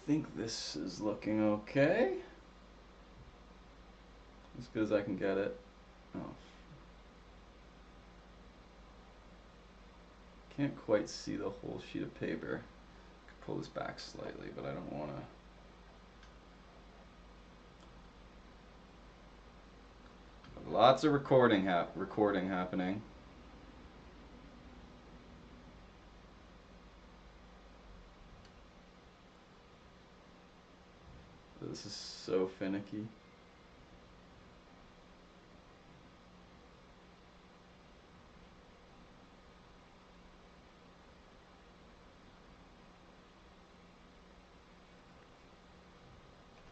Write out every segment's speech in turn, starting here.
think this is looking okay. As good as I can get it. Oh. Can't quite see the whole sheet of paper. I could pull this back slightly, but I don't want to. Lots of recording happening. This is so finicky.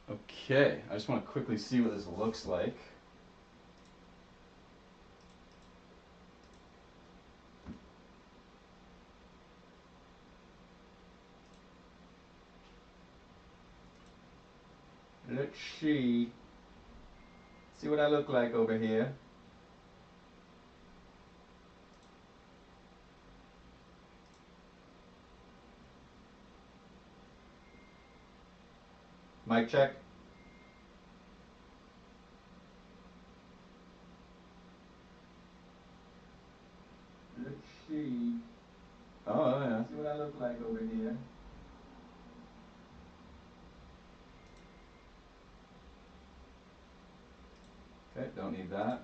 Okay, I just want to quickly see what this looks like. Let's see. See what I look like over here. Mic check. Let's see. Oh, yeah. See what I look like over here. Okay, don't need that.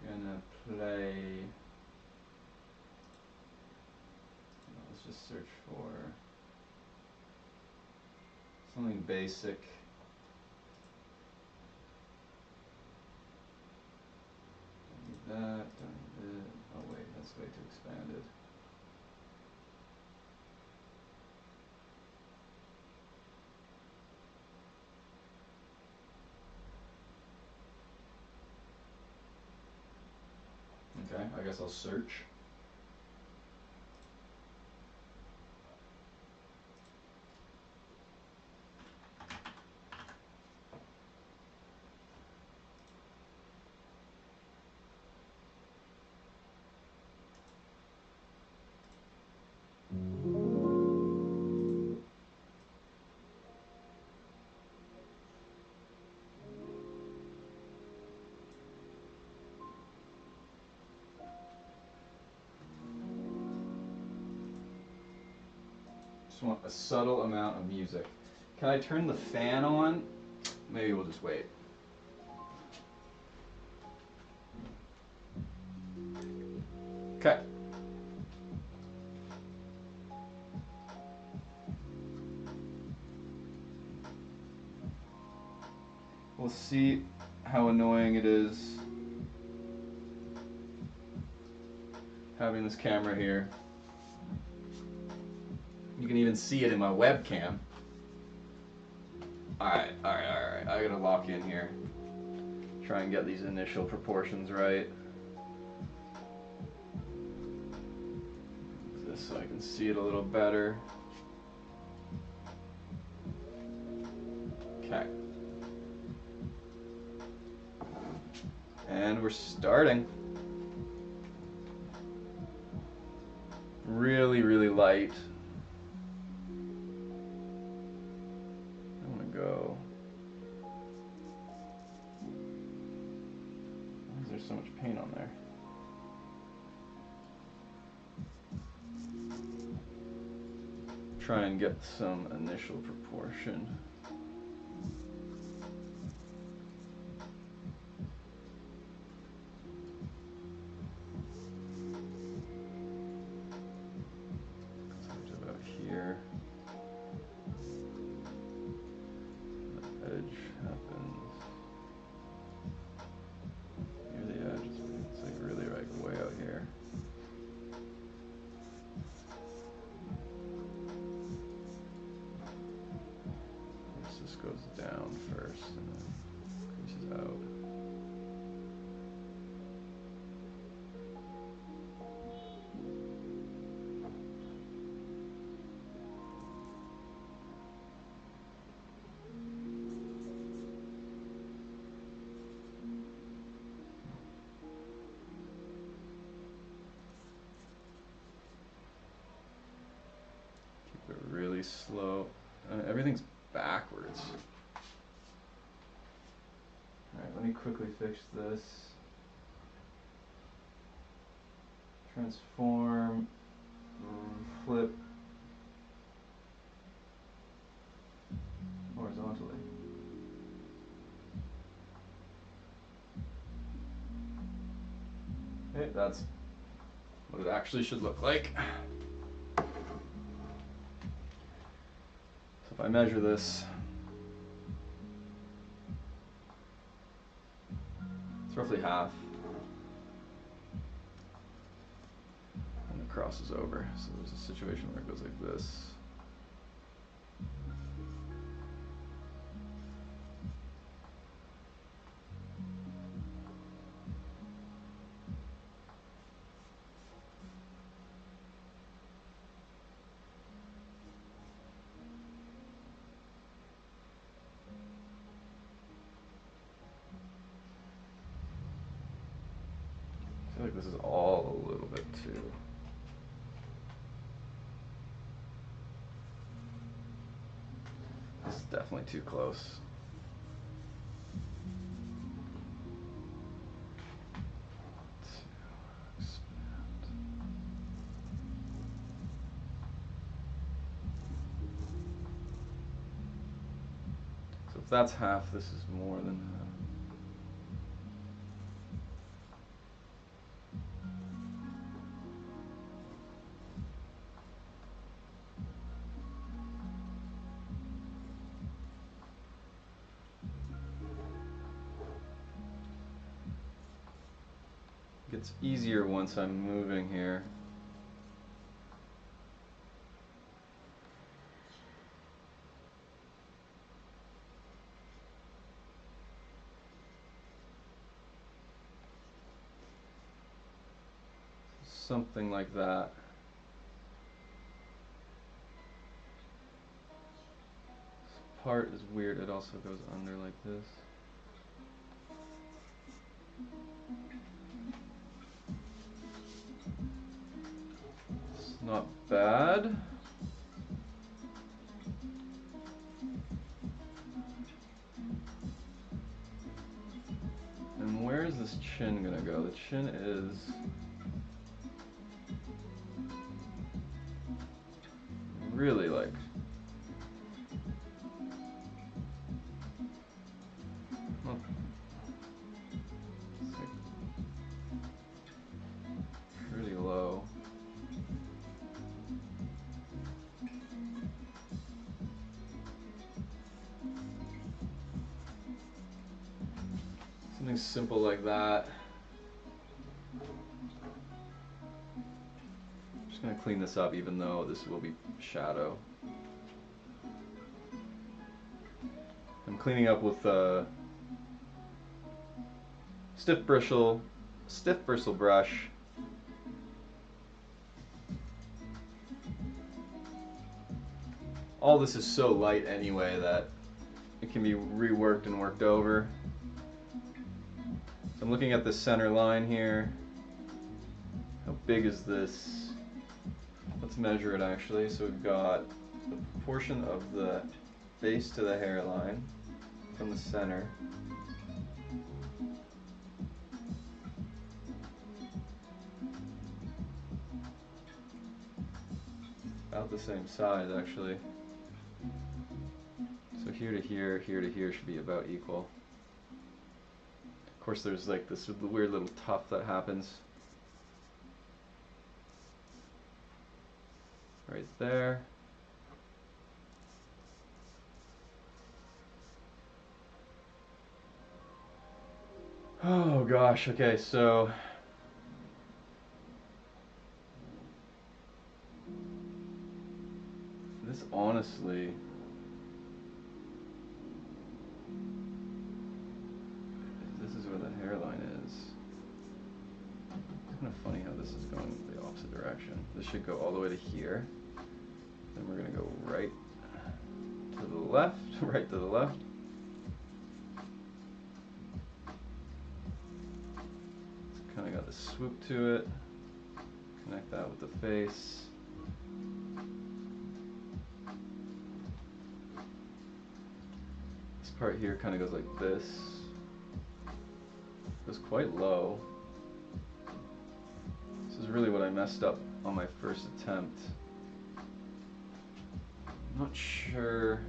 Gonna play. Let's just search for something basic. Don't need that. Don't need it. Oh wait, that's way too expanded. Okay, I guess I'll search. Just want a subtle amount of music. Can I turn the fan on? Maybe we'll just wait. Okay. We'll see how annoying it is having this camera here. You can even see it in my webcam. Alright. I gotta lock in here. Try and get these initial proportions right. This so I can see it a little better. Okay. And we're starting. Really, really light. I'm gonna go. Why is there so much paint on there? Try and get some initial proportion. Goes down first and then creases out. really slow. Everything's backwards. Alright, let me quickly fix this. Transform, flip horizontally. Okay, that's what it actually should look like. So if I measure this, it's roughly half. And it crosses over. So there's a situation where it goes like this. I feel like this is all a little bit too. This is definitely too close. So if that's half, this is more than half. Gets easier once I'm moving here. Something like that. This part is weird, it also goes under like this. It's not bad. And where is this chin gonna go? The chin is really like, well, it's like pretty low. Something simple like that. I'm just gonna clean this up even though this will be shadow. I'm cleaning up with stiff bristle brush. All this is so light anyway that it can be reworked and worked over. So I'm looking at the center line here. How big is this? Let's measure it actually. So we've got the proportion of the base to the hairline from the center. About the same size actually. So here to here should be about equal. Of course there's like this weird little tuft that happens right there. Oh gosh, okay, so this honestly, this is where the hairline is. It's kind of funny how this is going the opposite direction. This should go all the way to here. Then we're gonna go right to the left, right to the left. It's kind of got the swoop to it. Connect that with the face. part here kind of goes like this. Goes quite low. This is really what I messed up on my first attempt. I'm not sure.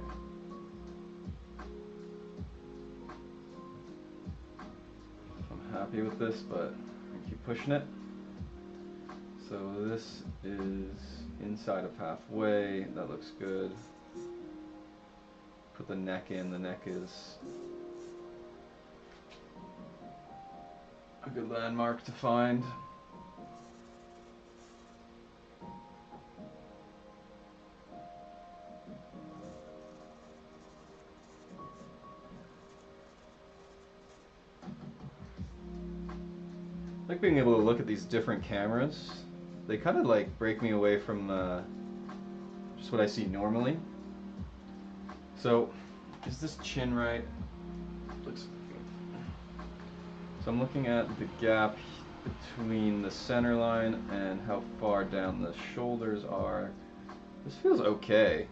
If I'm happy with this, but I keep pushing it. So this is inside of halfway. That looks good. Put the neck in. The neck is a good landmark to find. I like being able to look at these different cameras. They kind of like break me away from just what I see normally. So, is this chin right? Looks. So I'm looking at the gap between the center line and how far down the shoulders are. This feels okay.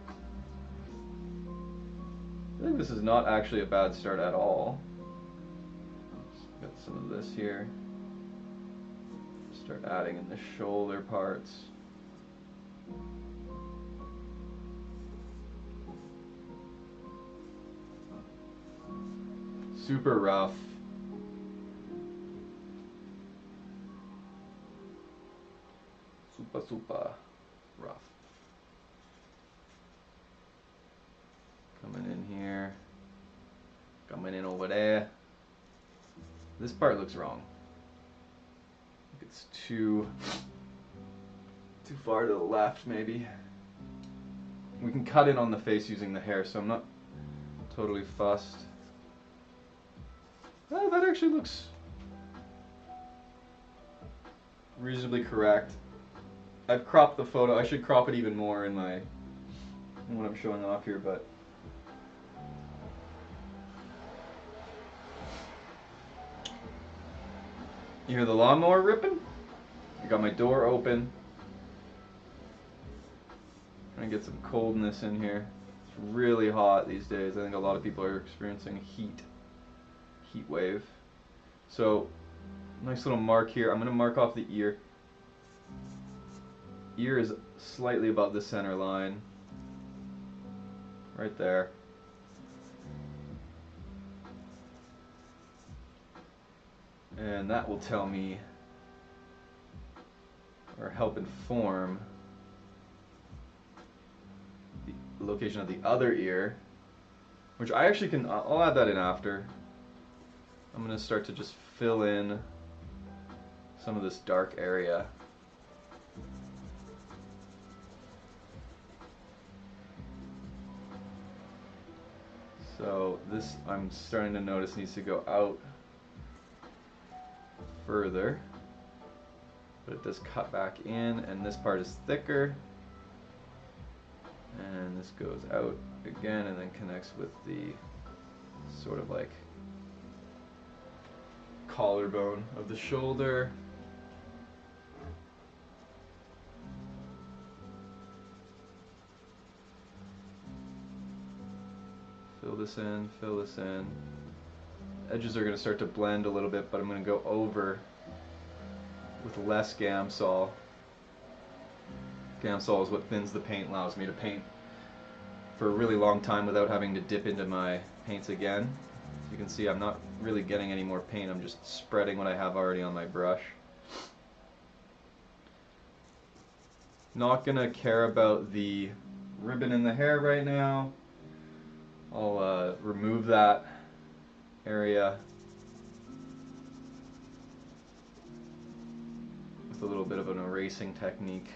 I think this is not actually a bad start at all. Got some of this here. Start adding in the shoulder parts. Super rough. Super rough. Coming in here. Coming in over there. This part looks wrong. It's too far to the left, maybe. We can cut in on the face using the hair, so I'm not totally fussed. Oh, that actually looks reasonably correct. I've cropped the photo. I should crop it even more in what I'm showing off here, but you hear the lawnmower ripping? I got my door open. Trying to get some coldness in here. It's really hot these days. I think a lot of people are experiencing heat wave. So, nice little mark here. I'm going to mark off the ear. Ear is slightly above the center line. Right there. And that will tell me, or help inform, the location of the other ear, which I actually can, I'll add that in after. I'm going to start to just fill in some of this dark area. So this, I'm starting to notice, needs to go out further, but it does cut back in, and this part is thicker, and this goes out again and then connects with the sort of like collarbone of the shoulder. Fill this in, fill this in. Edges are going to start to blend a little bit, but I'm going to go over with less Gamsol. Gamsol is what thins the paint, allows me to paint for a really long time without having to dip into my paints again. So you can see I'm not really getting any more paint, I'm just spreading what I have already on my brush. Not going to care about the ribbon in the hair right now. I'll remove that area with a little bit of an erasing technique.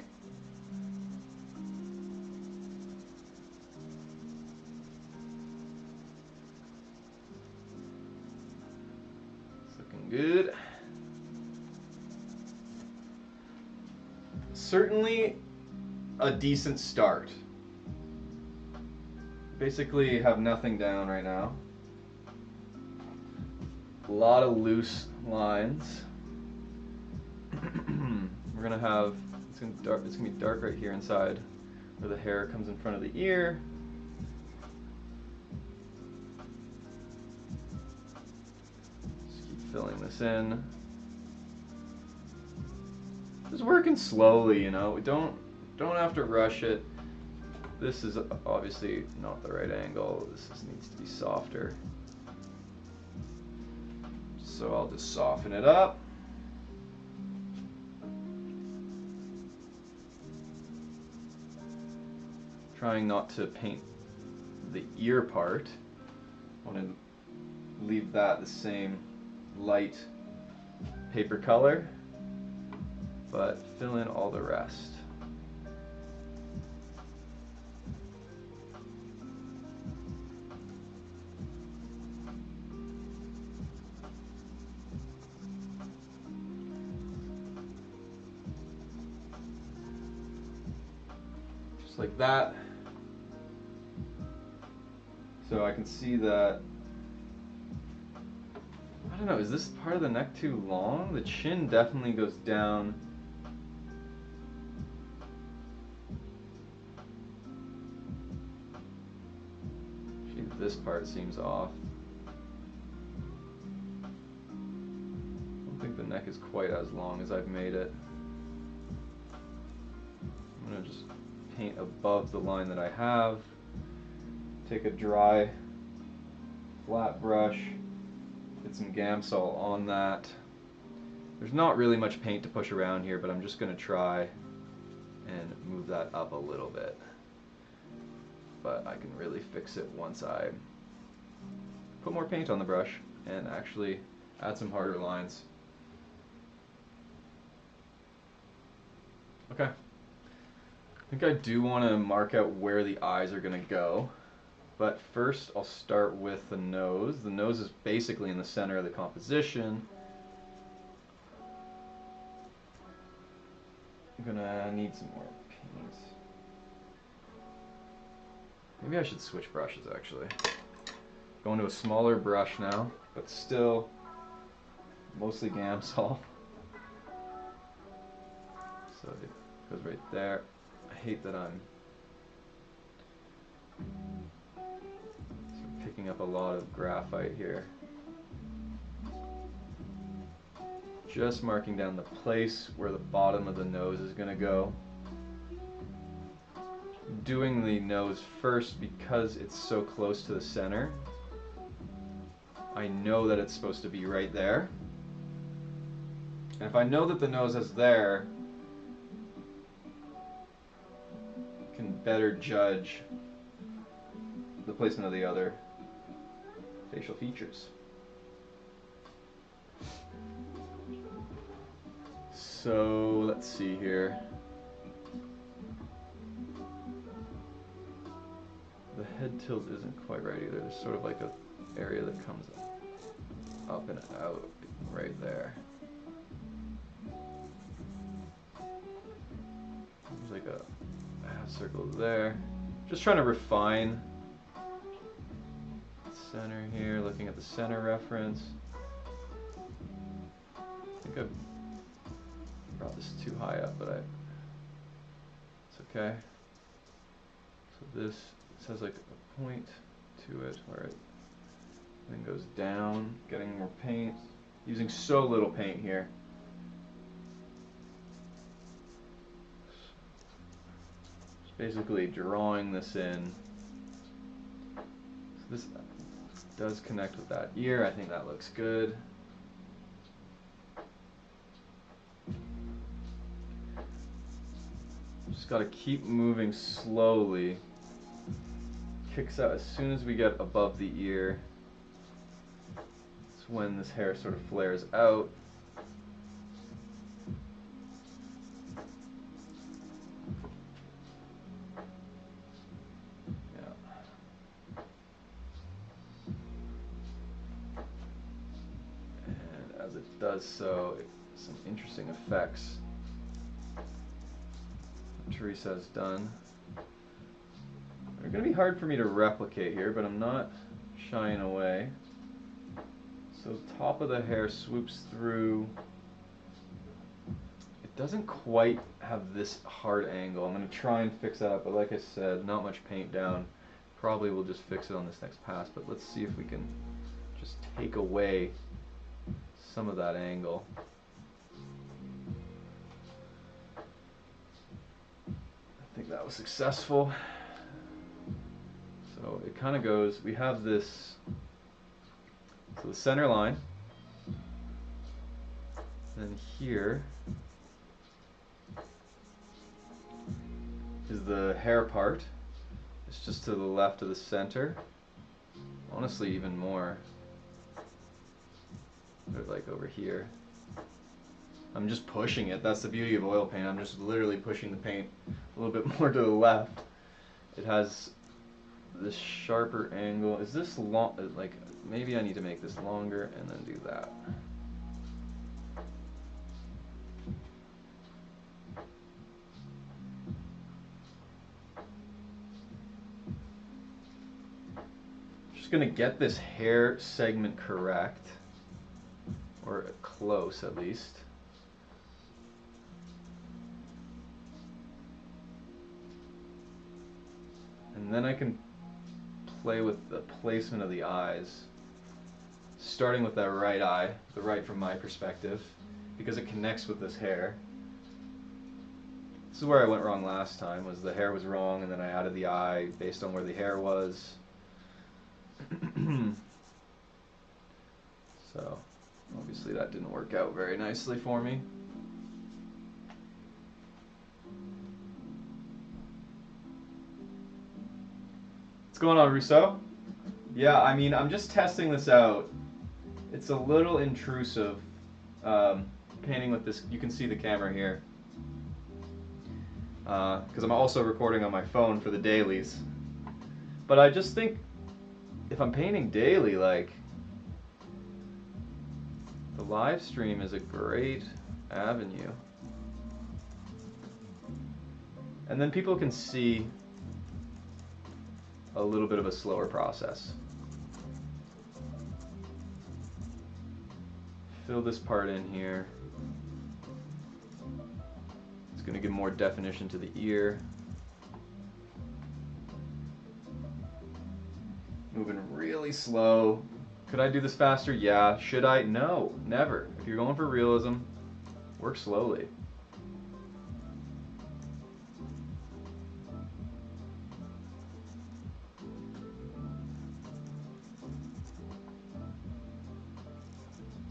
It's looking good. Certainly a decent start. Basically have nothing down right now. A lot of loose lines. We're gonna have, it's gonna be dark right here inside where the hair comes in front of the ear. filling this in. Just working slowly, you know. Don't have to rush it. This is obviously not the right angle. This needs to be softer. So I'll just soften it up. Trying not to paint the ear part. I want to leave that the same light paper color, but fill in all the rest. Just like that. So I can see that, I don't know, is this part of the neck too long? The chin definitely goes down. Actually, this part seems off. I don't think the neck is quite as long as I've made it. I'm going to just paint above the line that I have. Take a dry, flat brush, get some Gamsol on that. There's not really much paint to push around here, but I'm just going to try and move that up a little bit. But I can really fix it once I put more paint on the brush and actually add some harder lines. Okay. I think I do want to mark out where the eyes are going to go. But first I'll start with the nose. The nose is basically in the center of the composition. I'm gonna need some more paint. Maybe I should switch brushes actually. Going to a smaller brush now, but still mostly Gamsol. So it goes right there. I hate that I'm picking up a lot of graphite here. Just marking down the place where the bottom of the nose is going to go. Doing the nose first because it's so close to the center. I know that it's supposed to be right there. And if I know that the nose is there, I can better judge the placement of the other facial features. So let's see here. The head tilt isn't quite right either. There's sort of like an area that comes up and out right there. There's like a half circle there. Just trying to refine center here, looking at the center reference. I think I've brought this too high up, but it's okay. So this has like a point to it where it then goes down, getting more paint, using so little paint here. Just basically drawing this in. So this does connect with that ear. I think that looks good. Just got to keep moving slowly. Kicks out as soon as we get above the ear. It's when this hair sort of flares out. Does so, some interesting effects Therese has done. They're going to be hard for me to replicate here, but I'm not shying away. So top of the hair swoops through. It doesn't quite have this hard angle. I'm going to try and fix that up, but like I said, not much paint down. Probably we'll just fix it on this next pass, but let's see if we can just take away some of that angle. I think that was successful. So it kind of goes, we have this, so the center line, then here is the hair part. It's just to the left of the center. Honestly, even more. Put it like over here. I'm just pushing it. That's the beauty of oil paint. I'm just literally pushing the paint a little bit more to the left. It has this sharper angle. Is this long? Like, maybe I need to make this longer and then do that. Just gonna get this hair segment correct, or close at least. And then I can play with the placement of the eyes, starting with that right eye, the right from my perspective, because it connects with this hair. This is where I went wrong last time, was the hair was wrong and then I added the eye based on where the hair was. So obviously that didn't work out very nicely for me. What's going on, Rousseau? Yeah, I mean, I'm just testing this out. It's a little intrusive, painting with this. You can see the camera here. Because I'm also recording on my phone for the dailies. But I just think, if I'm painting daily, like, the live stream is a great avenue. And then people can see a little bit of a slower process. Fill this part in here. It's going to give more definition to the ear. Moving really slow. Could I do this faster? Yeah. Should I? No, never. If you're going for realism, work slowly.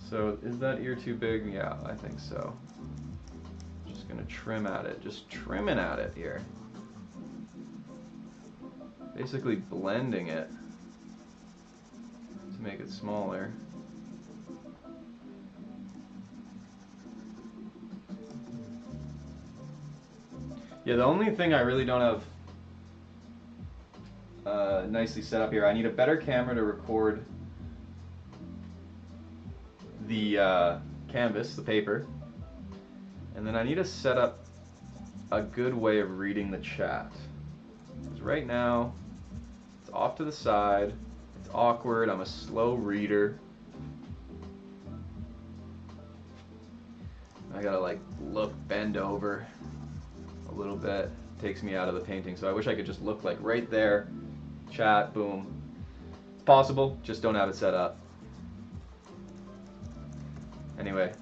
So is that ear too big? Yeah, I think so. Just gonna trim at it, just trimming at it here. Basically blending it to make it smaller. Yeah, the only thing I really don't have nicely set up here, I need a better camera to record the canvas, the paper, and then I need to set up a good way of reading the chat. Because right now, it's off to the side, it's awkward, I'm a slow reader. I gotta like look, bend over a little bit, takes me out of the painting, so I wish I could just look like right there, chat, boom. It's possible, just don't have it set up. Anyway,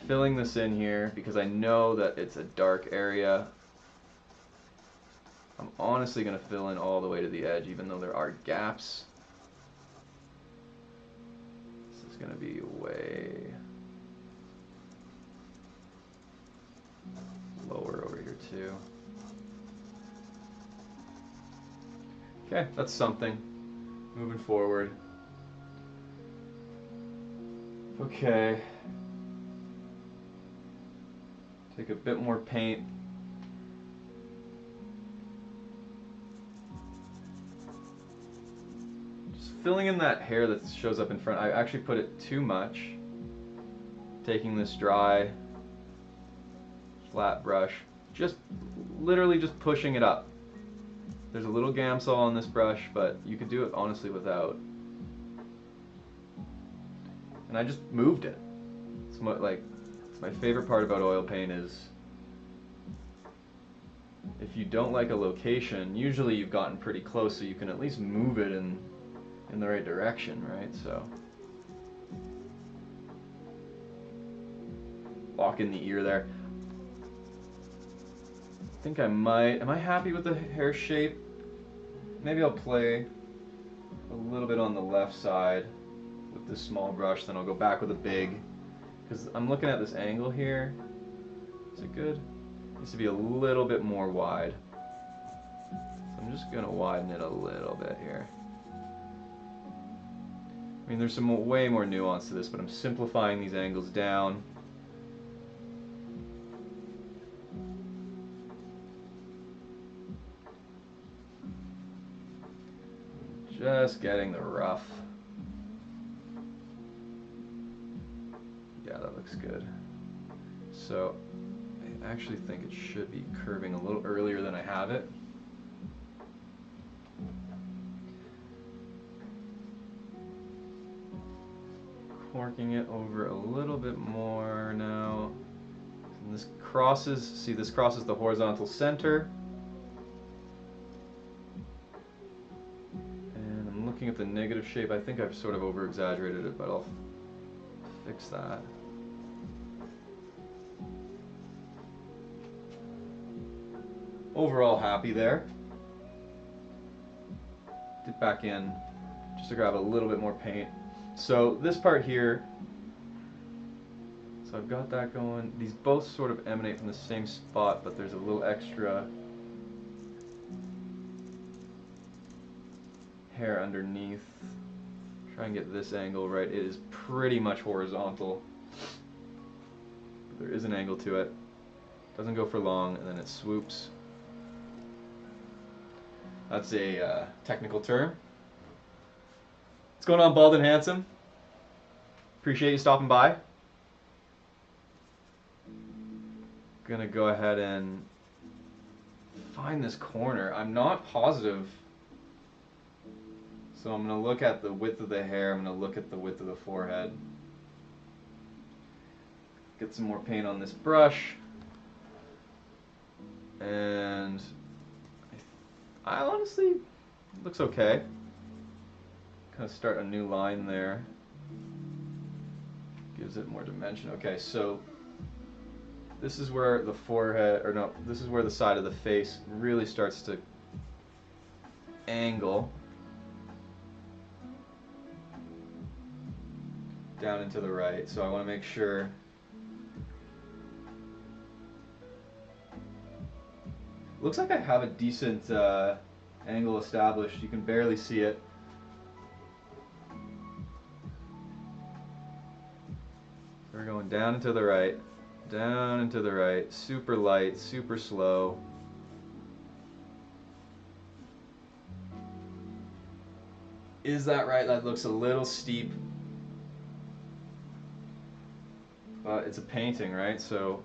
filling this in here because I know that it's a dark area. I'm honestly going to fill in all the way to the edge, even though there are gaps. This is going to be way lower over here too. Okay, that's something. Moving forward. Okay. Take a bit more paint. Just filling in that hair that shows up in front. I actually put it too much. Taking this dry, flat brush, just literally just pushing it up. There's a little Gamsol on this brush, but you could do it honestly without. And I just moved it. It's my favorite part about oil paint is if you don't like a location, usually you've gotten pretty close, so you can at least move it in the right direction, right? So Lock in the ear there. I think I might. Am I happy with the hair shape? Maybe I'll play a little bit on the left side with this small brush, then I'll go back with a big. Because I'm looking at this angle here. Is it good? It needs to be a little bit more wide. So I'm just going to widen it a little bit here. I mean, there's some way more nuance to this, but I'm simplifying these angles down. Just getting the rough. Yeah, that looks good. So I actually think it should be curving a little earlier than I have it. Corking it over a little bit more now. And this crosses, see, this crosses the horizontal center. And I'm looking at the negative shape. I think I've sort of over exaggerated it, but I'll fix that. Overall happy there. Dip back in just to grab a little bit more paint. So this part here, so I've got that going. These both sort of emanate from the same spot, but there's a little extra hair underneath. Try and get this angle right. It is pretty much horizontal. But there is an angle to it. Doesn't go for long, and then it swoops. That's a technical term. What's going on, Bald and Handsome? Appreciate you stopping by. Gonna go ahead and find this corner. I'm not positive. So I'm gonna look at the width of the hair. I'm gonna look at the width of the forehead. Get some more paint on this brush. And I honestly, it looks okay. Kind of start a new line there. Gives it more dimension. Okay, so this is where the forehead, or no, this is where the side of the face really starts to angle down and to the right. So I want to make sure looks like I have a decent angle established. You can barely see it. We're going down and to the right, down and to the right, super light, super slow. Is that right? That looks a little steep. But it's a painting, right? So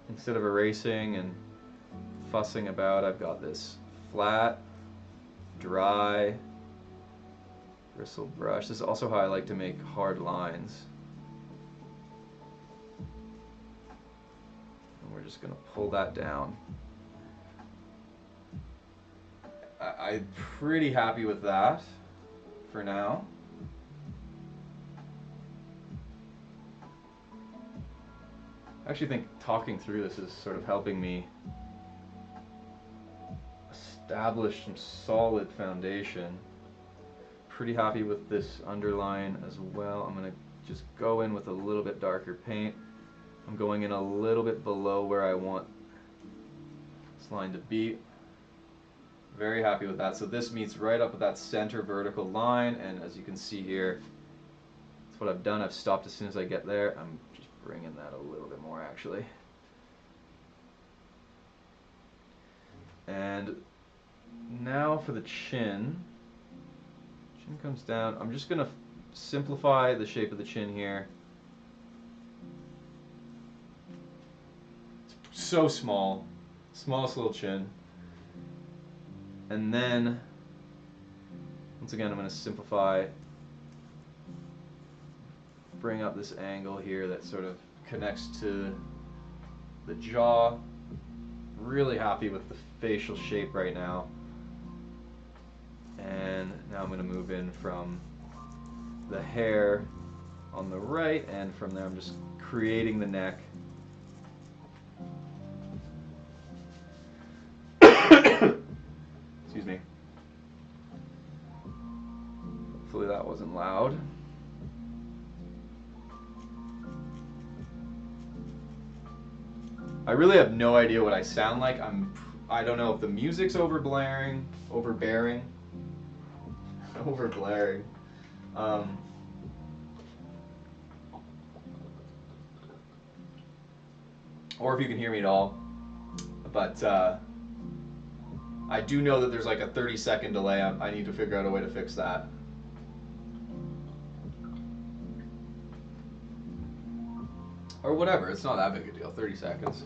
instead of erasing and fussing about, I've got this flat, dry, bristle brush. This is also how I like to make hard lines. And we're just going to pull that down. I'm pretty happy with that for now. I actually think talking through this is sort of helping me establish some solid foundation. Pretty happy with this underline as well. I'm going to just go in with a little bit darker paint. I'm going in a little bit below where I want this line to be. Very happy with that. So this meets right up with that center vertical line, and as you can see here, that's what I've done. I've stopped as soon as I get there. I'm just bringing that a little bit more actually. And now for the chin. Chin comes down. I'm just going to simplify the shape of the chin here. It's so small. Smallest little chin. And then, once again, I'm going to simplify, bring up this angle here that sort of connects to the jaw. Really happy with the facial shape right now. And now I'm going to move in from the hair on the right, and from there I'm just creating the neck. Excuse me. Hopefully that wasn't loud. I really have no idea what I sound like. I don't know if the music's overbearing, overbearing. Or if you can hear me at all. But I do know that there's like a 30-second delay. I need to figure out a way to fix that. Or whatever, it's not that big a deal, 30 seconds.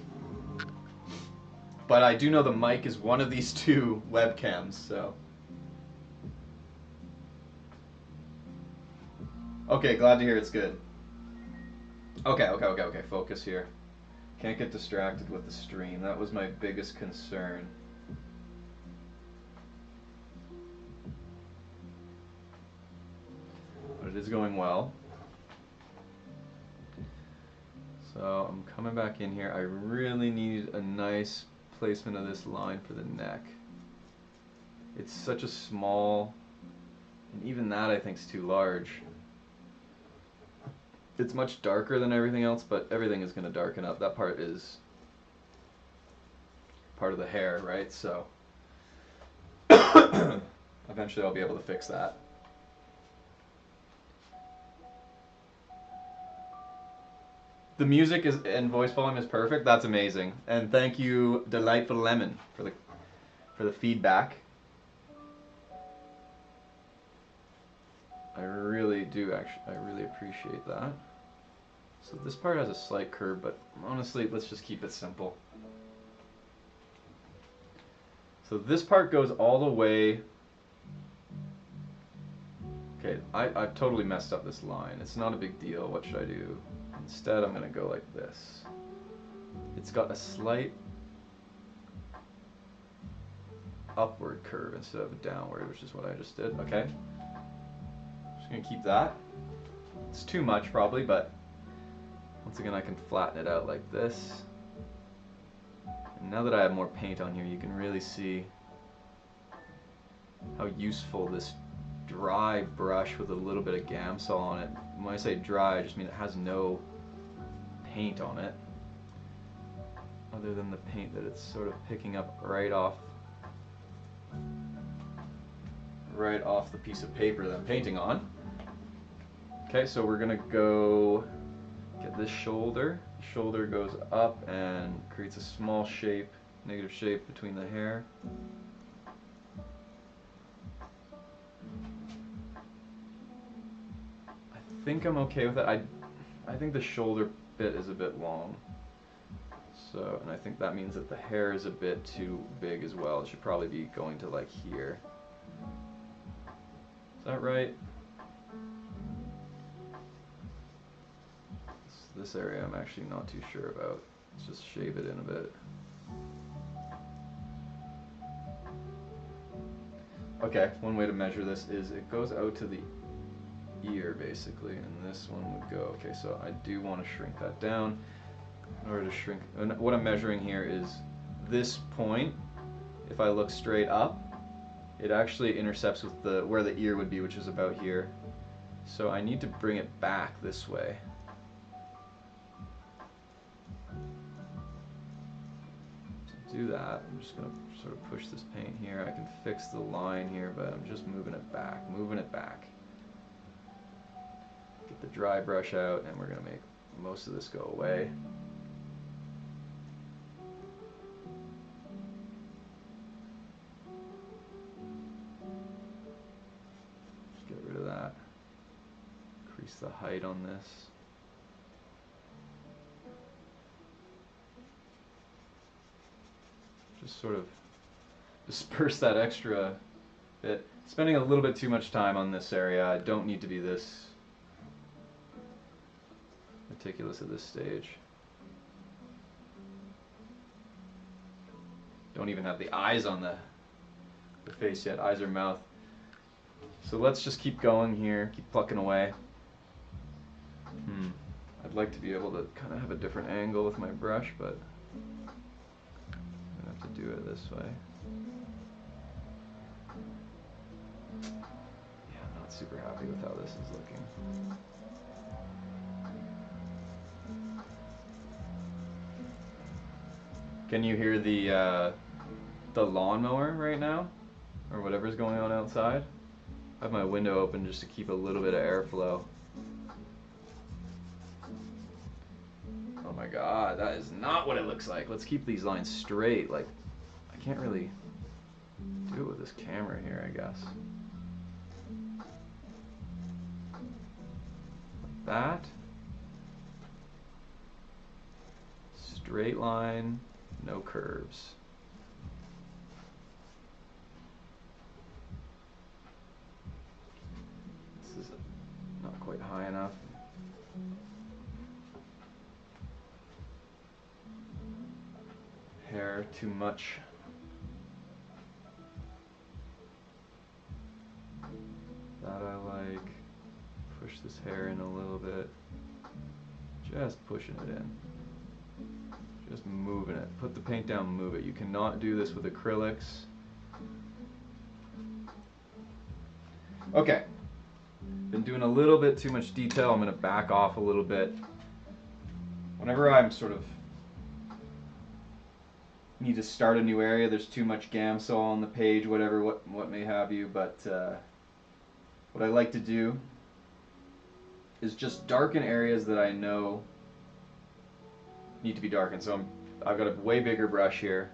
But I do know the mic is one of these two webcams, so. Okay, glad to hear it's good. Okay, focus here. Can't get distracted with the stream. That was my biggest concern. But it is going well. So I'm coming back in here. I really need a nice placement of this line for the neck. It's such a small, and even that I think is too large. It's much darker than everything else, but everything is going to darken up. That part is part of the hair, right? So eventually I'll be able to fix that. The music is and voice volume is perfect. That's amazing. And thank you, Delightful Lemon, for the feedback. I really appreciate that. So this part has a slight curve, but honestly, let's just keep it simple. So this part goes all the way. Okay, I've totally messed up this line. It's not a big deal. What should I do? Instead, I'm going to go like this. It's got a slight upward curve instead of a downward, which is what I just did. Okay. Just going to keep that. It's too much probably, but once again I can flatten it out like this. And now that I have more paint on here, you can really see how useful this dry brush with a little bit of Gamsol on it. When I say dry, I just mean it has no paint on it, other than the paint that it's sort of picking up right off the piece of paper that I'm painting on. Okay, so we're gonna go get this shoulder. The shoulder goes up and creates a small shape, negative shape between the hair. I think I'm okay with it. I think the shoulder bit is a bit long. So, and I think that means that the hair is a bit too big as well. It should probably be going to like here. Is that right? This area I'm actually not too sure about. Let's just shave it in a bit. Okay, one way to measure this is it goes out to the ear basically, and this one would go. Okay, so I do want to shrink that down. In order to shrink, and what I'm measuring here is this point. If I look straight up, it actually intercepts with the where the ear would be, which is about here. So I need to bring it back this way. To do that, I'm just going to sort of push this paint here. I can fix the line here, but I'm just moving it back. Get the dry brush out, and we're going to make most of this go away. Just get rid of that. Increase the height on this. Just sort of disperse that extra bit. Spending a little bit too much time on this area. I don't need to be this meticulous at this stage. Don't even have the eyes on the face yet, eyes or mouth. So let's just keep going here, keep plucking away. I'd like to be able to kind of have a different angle with my brush, but I'm gonna have to do it this way. Yeah, I'm not super happy with how this is looking. Can you hear the lawnmower right now? Or whatever's going on outside? I have my window open just to keep a little bit of airflow. Oh my god, that is not what it looks like. Let's keep these lines straight. Like, I can't really do it with this camera here, I guess. Like that. Straight line, no curves. This is not quite high enough. Hair too much. That I like. Push this hair in a little bit. Just pushing it in. Just moving it. Put the paint down, move it. You cannot do this with acrylics. Okay. Been doing a little bit too much detail. I'm going to back off a little bit. Whenever I'm sort of need to start a new area, there's too much Gamsol on the page, whatever, what may have you, but what I like to do is just darken areas that I know need to be darkened. So I've got a way bigger brush here,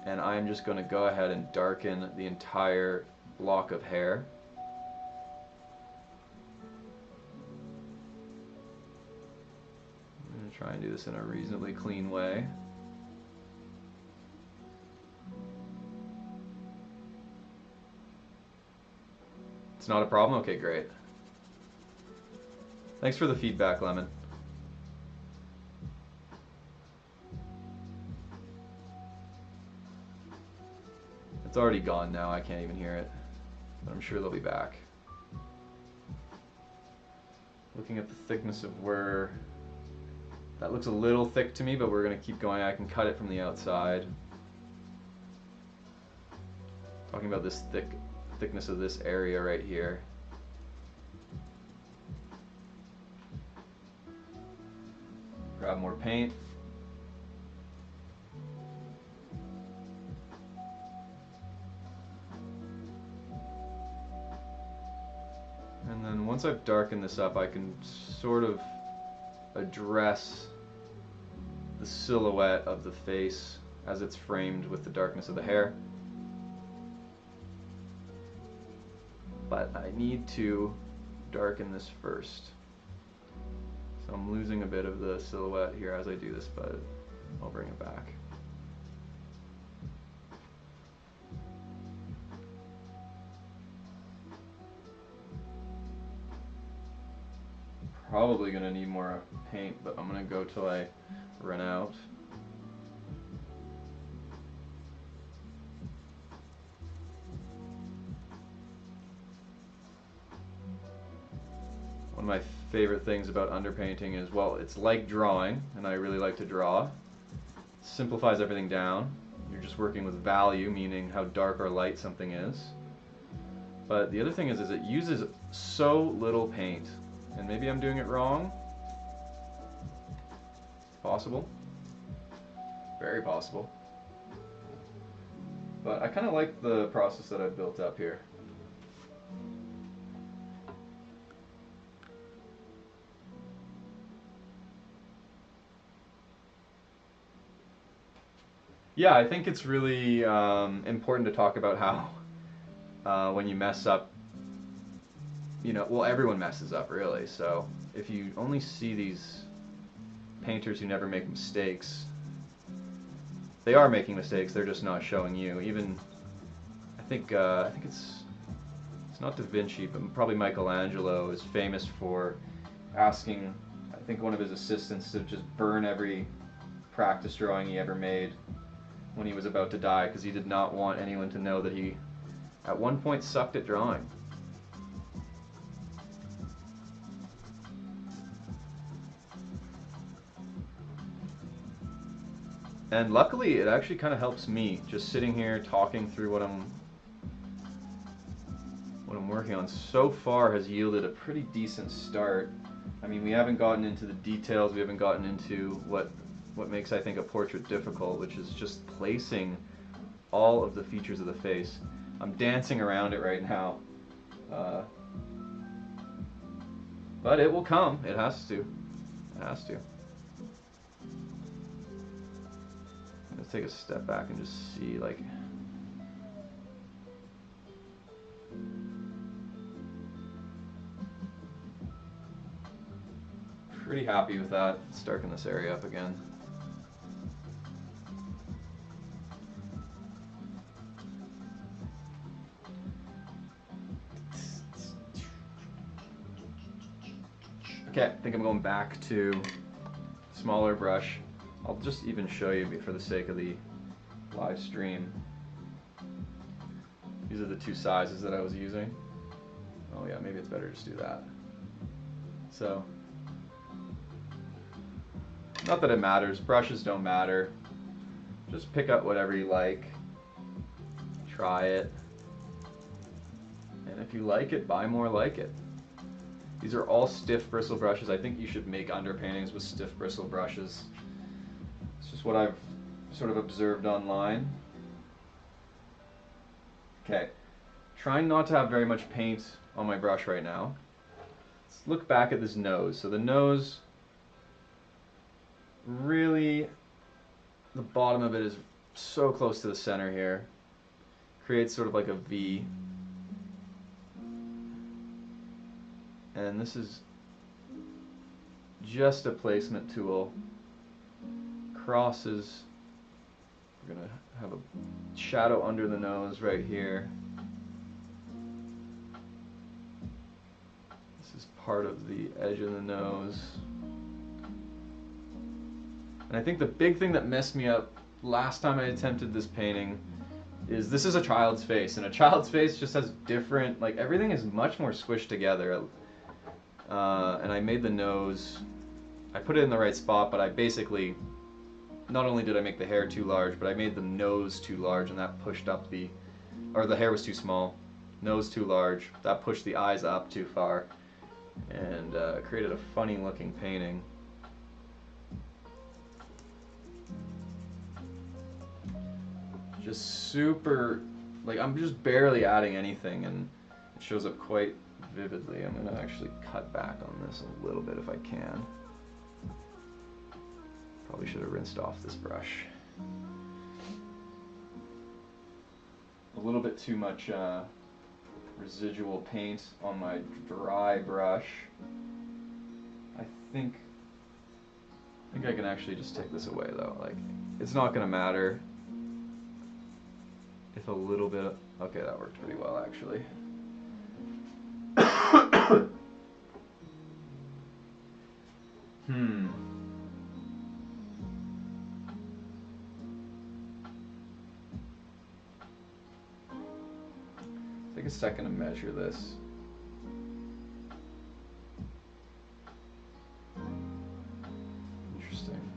and I'm just going to go ahead and darken the entire block of hair. I'm going to try and do this in a reasonably clean way. It's not a problem? Okay, great. Thanks for the feedback, Lemon. It's already gone now, I can't even hear it. But I'm sure they'll be back. Looking at the thickness of where... That looks a little thick to me, but we're going to keep going. I can cut it from the outside. Talking about this thickness of this area right here. Grab more paint. And then once I've darkened this up, I can sort of address the silhouette of the face as it's framed with the darkness of the hair. But I need to darken this first. So I'm losing a bit of the silhouette here as I do this, but I'll bring it back. Probably going to need more paint, but I'm going to go till I run out. One of my favorite things about underpainting is, well, it's like drawing, and I really like to draw. It simplifies everything down. You're just working with value, meaning how dark or light something is. But the other thing is it uses so little paint. And maybe I'm doing it wrong. Possible. Very possible. But I kind of like the process that I've built up here. Yeah, I think it's really important to talk about how when you mess up, you know, well, everyone messes up, really. So if you only see these painters who never make mistakes, they are making mistakes. They're just not showing you. Even I think it's not Da Vinci, but probably Michelangelo is famous for asking, I think, one of his assistants to just burn every practice drawing he ever made when he was about to die, because he did not want anyone to know that he at one point sucked at drawing. And luckily, it actually kind of helps me just sitting here talking through what I'm working on. So far has yielded a pretty decent start. I mean, we haven't gotten into the details. We haven't gotten into what makes, I think, a portrait difficult, which is just placing all of the features of the face. I'm dancing around it right now. But it will come. It has to. It has to. Let's take a step back and just see, like, pretty happy with that. Let's darken this area up again. Okay, I think I'm going back to smaller brush. I'll just even show you for the sake of the live stream. These are the two sizes that I was using. Oh yeah, maybe it's better just do that. So, not that it matters, brushes don't matter. Just pick up whatever you like, try it, and if you like it, buy more like it. These are all stiff bristle brushes. I think you should make underpaintings with stiff bristle brushes. It's just what I've sort of observed online. Okay, trying not to have very much paint on my brush right now. Let's look back at this nose. So the nose, really, the bottom of it is so close to the center here. Creates sort of like a V. And this is just a placement tool. Crosses, we're gonna have a shadow under the nose right here. This is part of the edge of the nose. And I think the big thing that messed me up last time I attempted this painting is this is a child's face, and a child's face just has different, like, everything is much more squished together. And I made the nose, I put it in the right spot, but I basically, not only did I make the hair too large, but I made the nose too large, and that pushed up the hair was too small, nose too large, that pushed the eyes up too far, and created a funny looking painting. Just super, like, I'm just barely adding anything, and it shows up quite vividly. I'm going to actually cut back on this a little bit if I can. Probably should have rinsed off this brush. A little bit too much residual paint on my dry brush. I think I can actually just take this away though. Like, it's not going to matter if a little bit of, okay, that worked pretty well actually. Take a second to measure this. Interesting.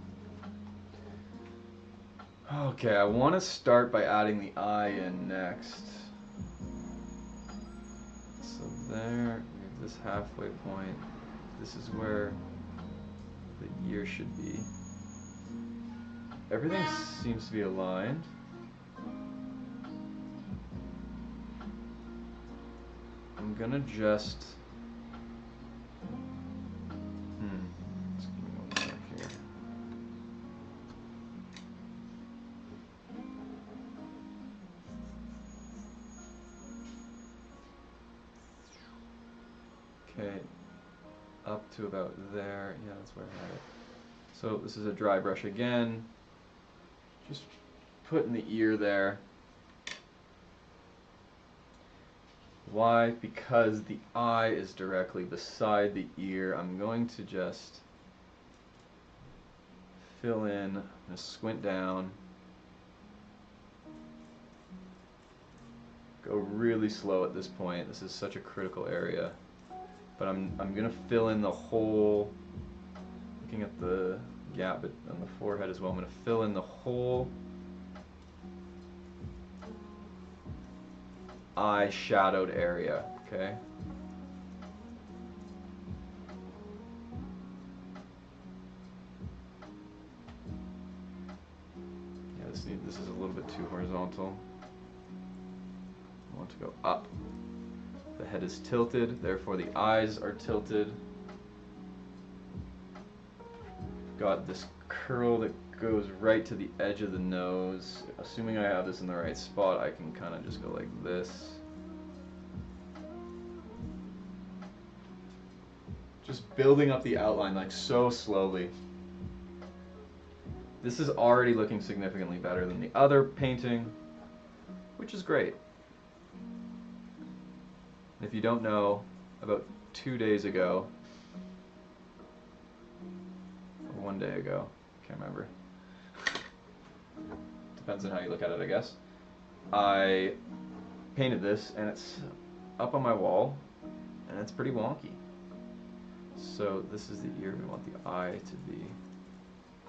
Okay, I want to start by adding the eye in next. So there, we have this halfway point. This is where the ear should be. Everything seems to be aligned. I'm gonna just let's give me one back here. Okay, up to about there. Yeah, that's where I had it. So this is a dry brush again. Just putting the ear there. Why? Because the eye is directly beside the ear. I'm going to just fill in, I'm going to squint down, go really slow at this point. This is such a critical area. But I'm going to fill in the whole, looking at the gap on the forehead as well. I'm going to fill in the whole eye shadowed area, okay? Yeah, this is a little bit too horizontal. I want to go up. The head is tilted, therefore the eyes are tilted. Got this curl that goes right to the edge of the nose. Assuming I have this in the right spot, I can kind of just go like this. Just building up the outline like so slowly. This is already looking significantly better than the other painting, which is great. If you don't know, about 2 days ago, or 1 day ago, can't remember. Depends on how you look at it, I guess. I painted this, and it's up on my wall, and it's pretty wonky. So this is the ear. We want the eye to be.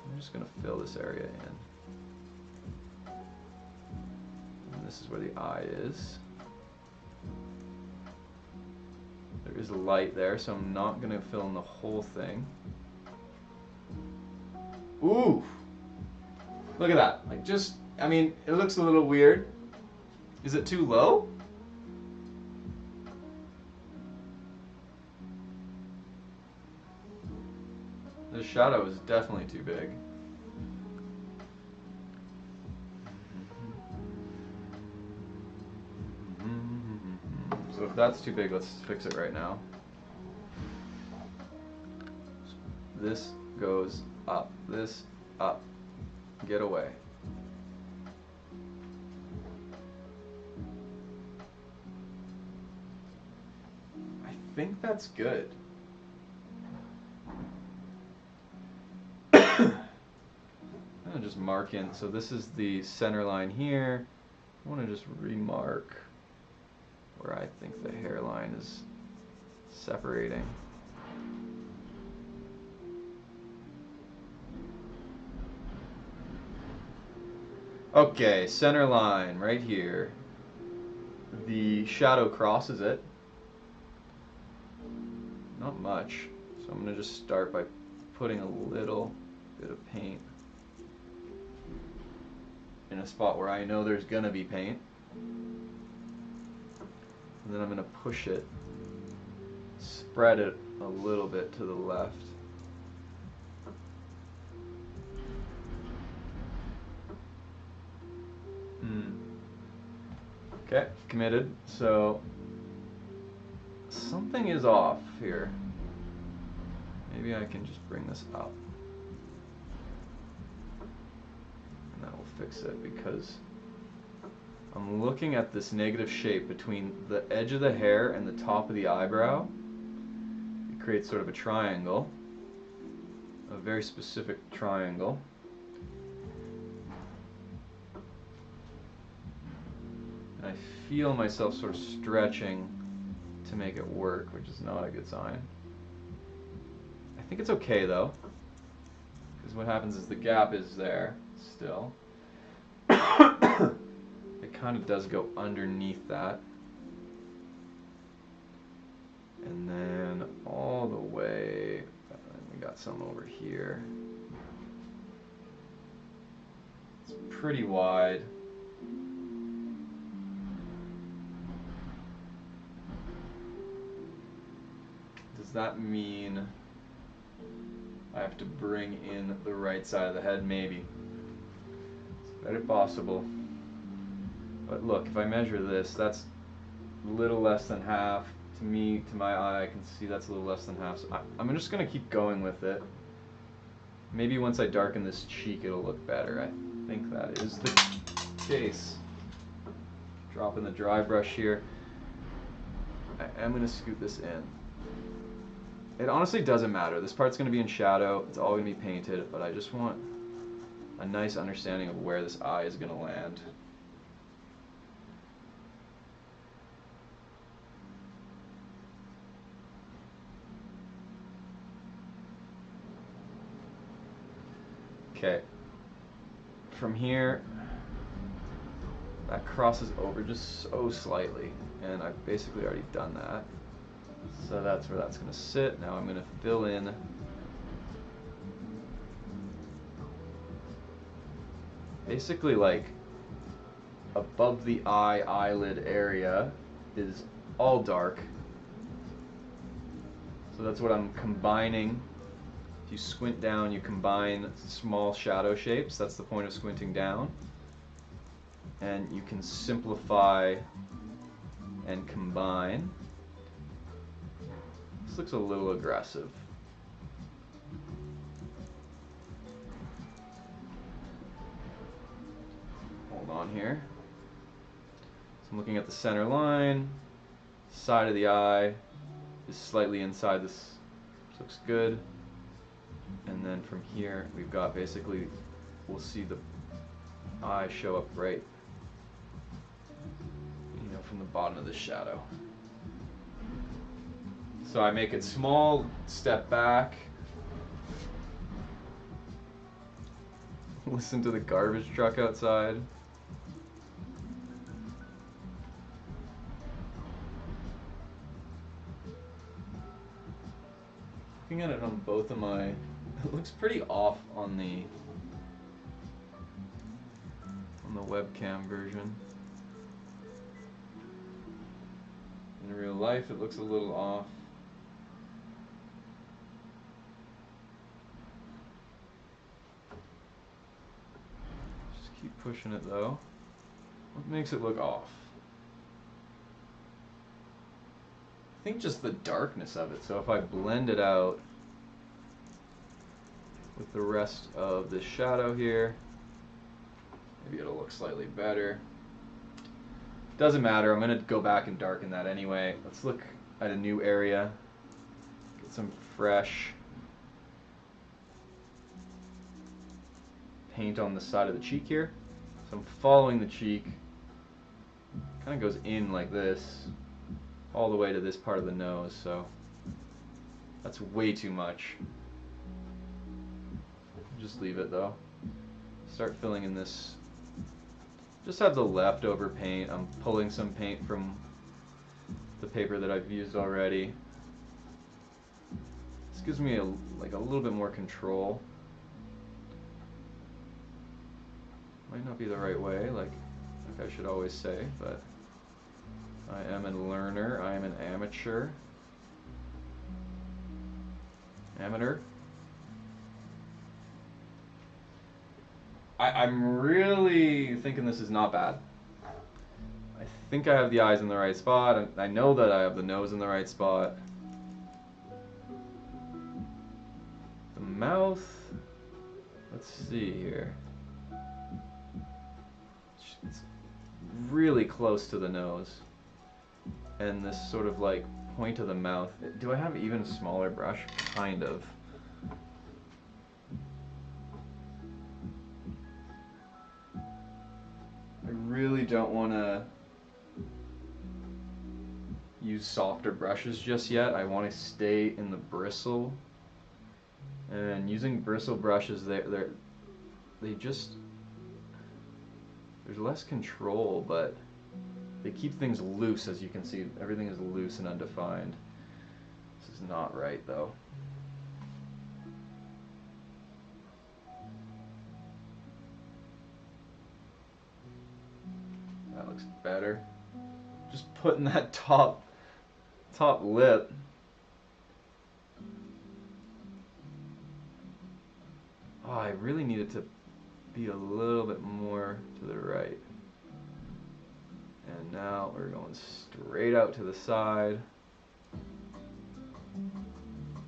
I'm just going to fill this area in. And this is where the eye is. There is a light there, so I'm not going to fill in the whole thing. Ooh! Look at that. Like just, I mean, it looks a little weird. Is it too low? The shadow is definitely too big. So if that's too big, let's fix it right now. This goes up, this up. Get away. I think that's good. I'm gonna just mark in. So this is the center line here. I want to just remark where I think the hairline is separating. Okay, center line right here. The shadow crosses it. Not much. So I'm going to just start by putting a little bit of paint in a spot where I know there's going to be paint. And then I'm going to push it, spread it a little bit to the left. Okay, committed. So something is off here. Maybe I can just bring this up. And that will fix it because I'm looking at this negative shape between the edge of the hair and the top of the eyebrow. It creates sort of a triangle, a very specific triangle. And I feel myself sort of stretching to make it work, which is not a good sign. I think it's okay though, because what happens is the gap is there still. It kind of does go underneath that. And then all the way, we got some over here. It's pretty wide. Does that mean I have to bring in the right side of the head? Maybe. It's very possible. But look, if I measure this, that's a little less than half. To me, to my eye, I can see that's a little less than half. So I'm just going to keep going with it. Maybe once I darken this cheek, it'll look better. I think that is the case. Drop in the dry brush here. I am going to scoot this in. It honestly doesn't matter. This part's going to be in shadow. It's all going to be painted, but I just want a nice understanding of where this eye is going to land. Okay. From here, that crosses over just so slightly, and I've basically already done that. So that's where that's going to sit. Now I'm going to fill in basically like above the eyelid area is all dark. So that's what I'm combining. If you squint down, you combine small shadow shapes. That's the point of squinting down. And you can simplify and combine. This looks a little aggressive. Hold on here. So I'm looking at the center line. Side of the eye is slightly inside this. This looks good. And then from here, we've got basically, we'll see the eye show up right, you know, from the bottom of the shadow. So I make it small, step back, listen to the garbage truck outside. Looking at it on both of my, it looks pretty off on the webcam version. In real life, it looks a little off. Just keep pushing it though. What makes it look off? I think just the darkness of it. So if I blend it out with the rest of the shadow here, maybe it'll look slightly better. Doesn't matter, I'm going to go back and darken that anyway. Let's look at a new area. Get some fresh paint on the side of the cheek here. So I'm following the cheek. Kind of goes in like this, all the way to this part of the nose, so that's way too much. Just leave it though. Start filling in this. Just have the leftover paint. I'm pulling some paint from the paper that I've used already. This gives me like a little bit more control. Might not be the right way, like I should always say, but I am a learner. I am an amateur. Amateur. I'm really thinking this is not bad. I think I have the eyes in the right spot. I know that I have the nose in the right spot. The mouth, let's see here. It's really close to the nose. And this sort of like point of the mouth. Do I have even a smaller brush? Kind of. I really don't want to use softer brushes just yet. I want to stay in the bristle. And using bristle brushes, they just, there's less control, but they keep things loose. As you can see, everything is loose and undefined. This is not right though. That looks better. Just putting that top lip. Oh, I really need it to be a little bit more to the right. And now we're going straight out to the side.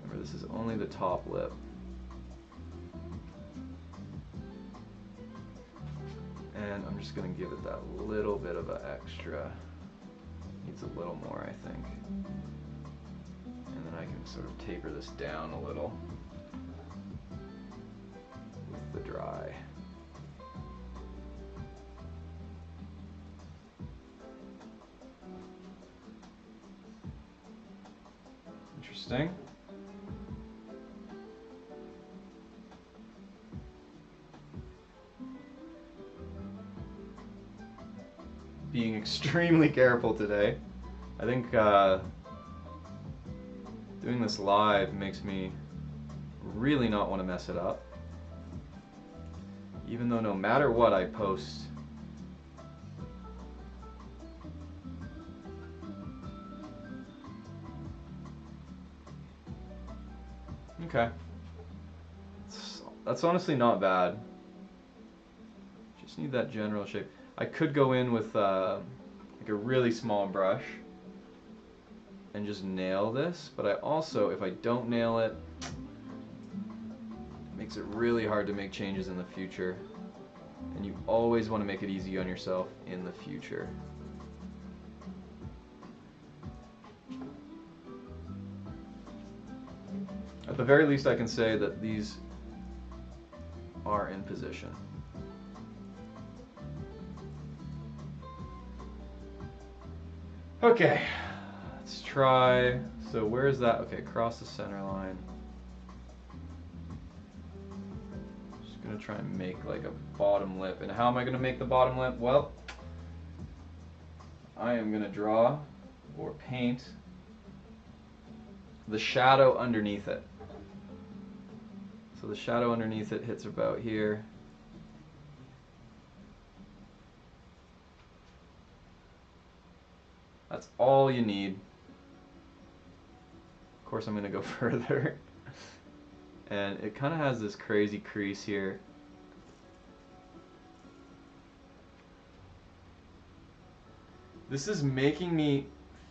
Remember, this is only the top lip. And I'm just going to give it that little bit of an extra. Needs a little more, I think. And then I can sort of taper this down a little with the dry. Interesting. being extremely careful today. I think doing this live makes me really not want to mess it up. Even though no matter what I post, okay. That's honestly not bad. Just need that general shape. I could go in with like a really small brush and just nail this, but I also, if I don't nail it, it makes it really hard to make changes in the future. And you always want to make it easy on yourself in the future. At the very least, I can say that these are in position. Okay, let's try. So where is that? Okay, across the center line. Just gonna try and make like a bottom lip. And how am I gonna make the bottom lip? Well, I am gonna draw or paint the shadow underneath it. So the shadow underneath it hits about here. That's all you need. Of course, I'm going to go further. And it kind of has this crazy crease here. This is making me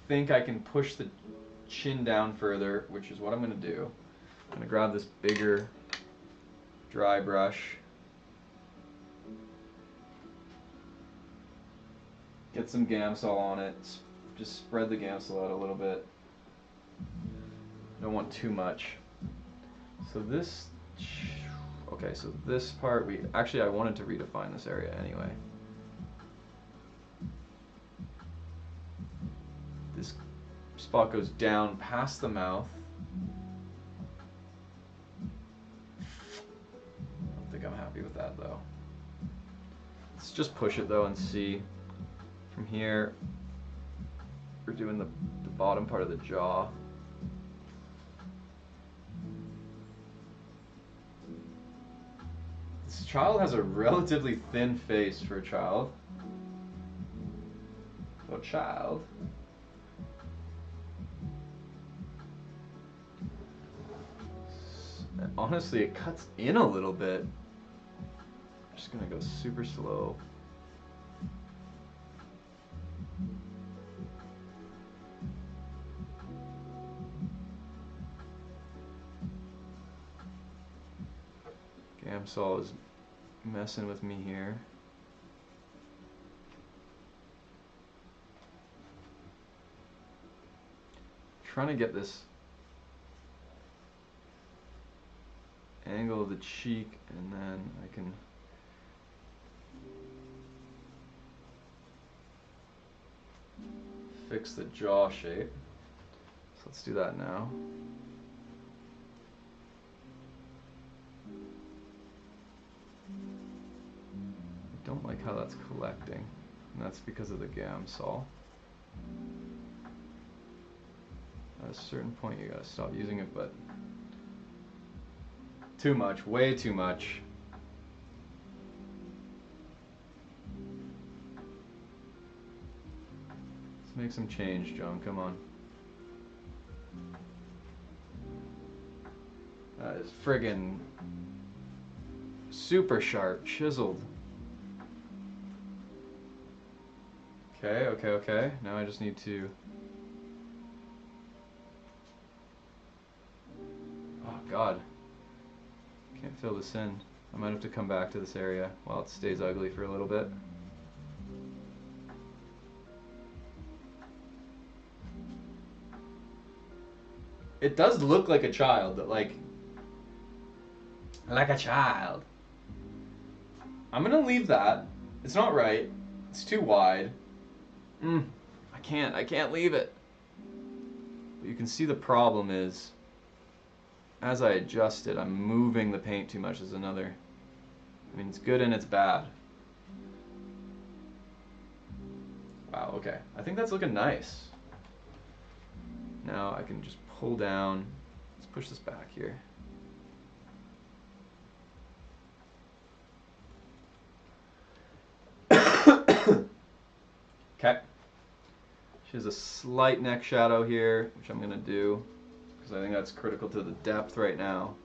think I can push the chin down further, which is what I'm going to do. I'm going to grab this bigger dry brush. Get some Gamsol on it. Just spread the Gamsol out a little bit. Don't want too much. So this, okay, so this part, I wanted to redefine this area anyway. This spot goes down past the mouth. I don't think I'm happy with that though. Let's just push it though and see. From here, we're doing the bottom part of the jaw. This child has a relatively thin face for a child. For a child. And honestly, it cuts in a little bit. I'm just gonna go super slow. Gamsol is messing with me here. Trying to get this angle of the cheek, and then I can fix the jaw shape. So let's do that now. I don't like how that's collecting, and that's because of the Gamsol. At a certain point you gotta stop using it, but too much, way too much. Let's make some change, John, come on. That is friggin' super sharp, chiseled. Okay, okay, okay. Now I just need to... Oh God. Can't fill this in. I might have to come back to this area while it stays ugly for a little bit. It does look like a child, but like a child. I'm gonna leave that. It's not right. It's too wide. I can't leave it. But you can see the problem is, as I adjust it, I'm moving the paint too much is another. I mean, it's good and it's bad. Wow, okay. I think that's looking nice. Now I can just pull down. Let's push this back here. Okay. She has a slight neck shadow here, which I'm going to do because I think that's critical to the depth right now.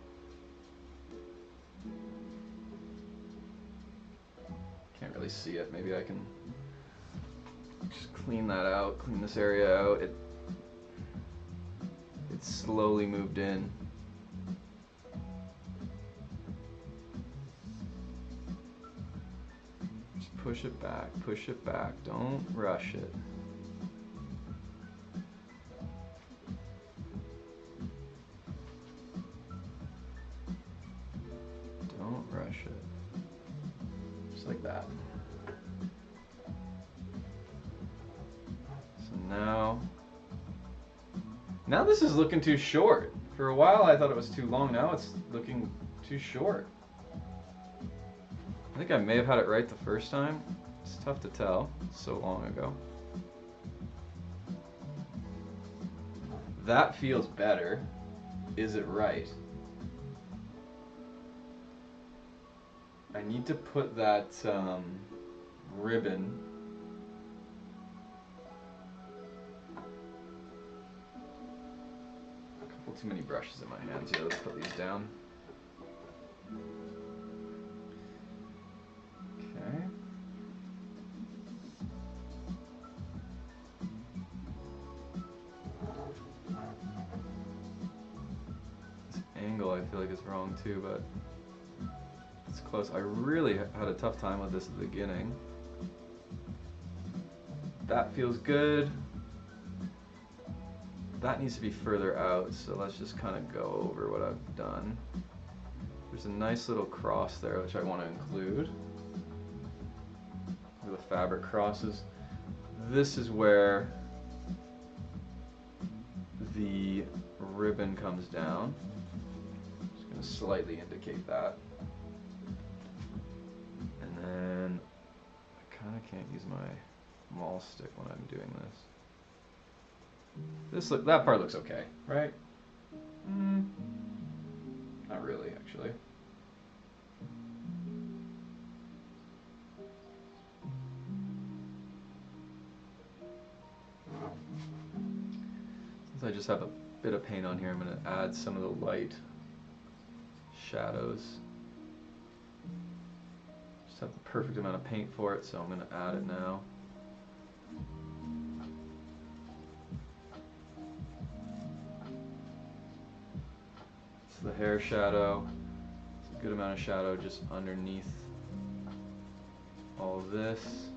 Can't really see it. Maybe I can just clean that out, clean this area out. It slowly moved in. Just push it back, push it back. Don't rush it. Don't rush it. Just like that. So now this is looking too short. For a while I thought it was too long. Now it's looking too short. I think I may have had it right the first time. It's tough to tell. It's so long ago. That feels better. Is it right? I need to put that ribbon. A couple too many brushes in my hands here. Let's put these down. Okay. This angle I feel like is wrong too, but it's close. I really had a tough time with this at the beginning. That feels good. That needs to be further out, so let's just kind of go over what I've done. There's a nice little cross there which I want to include. Where the fabric crosses. This is where the ribbon comes down. Just going to slightly indicate that. And then I kind of can't use my maul stick when I'm doing this. That part looks okay, right? Not really, actually. Since I just have a bit of paint on here, I'm going to add some of the light shadows. Just have the perfect amount of paint for it, so I'm going to add it now. The hair shadow, it's a good amount of shadow just underneath all of this.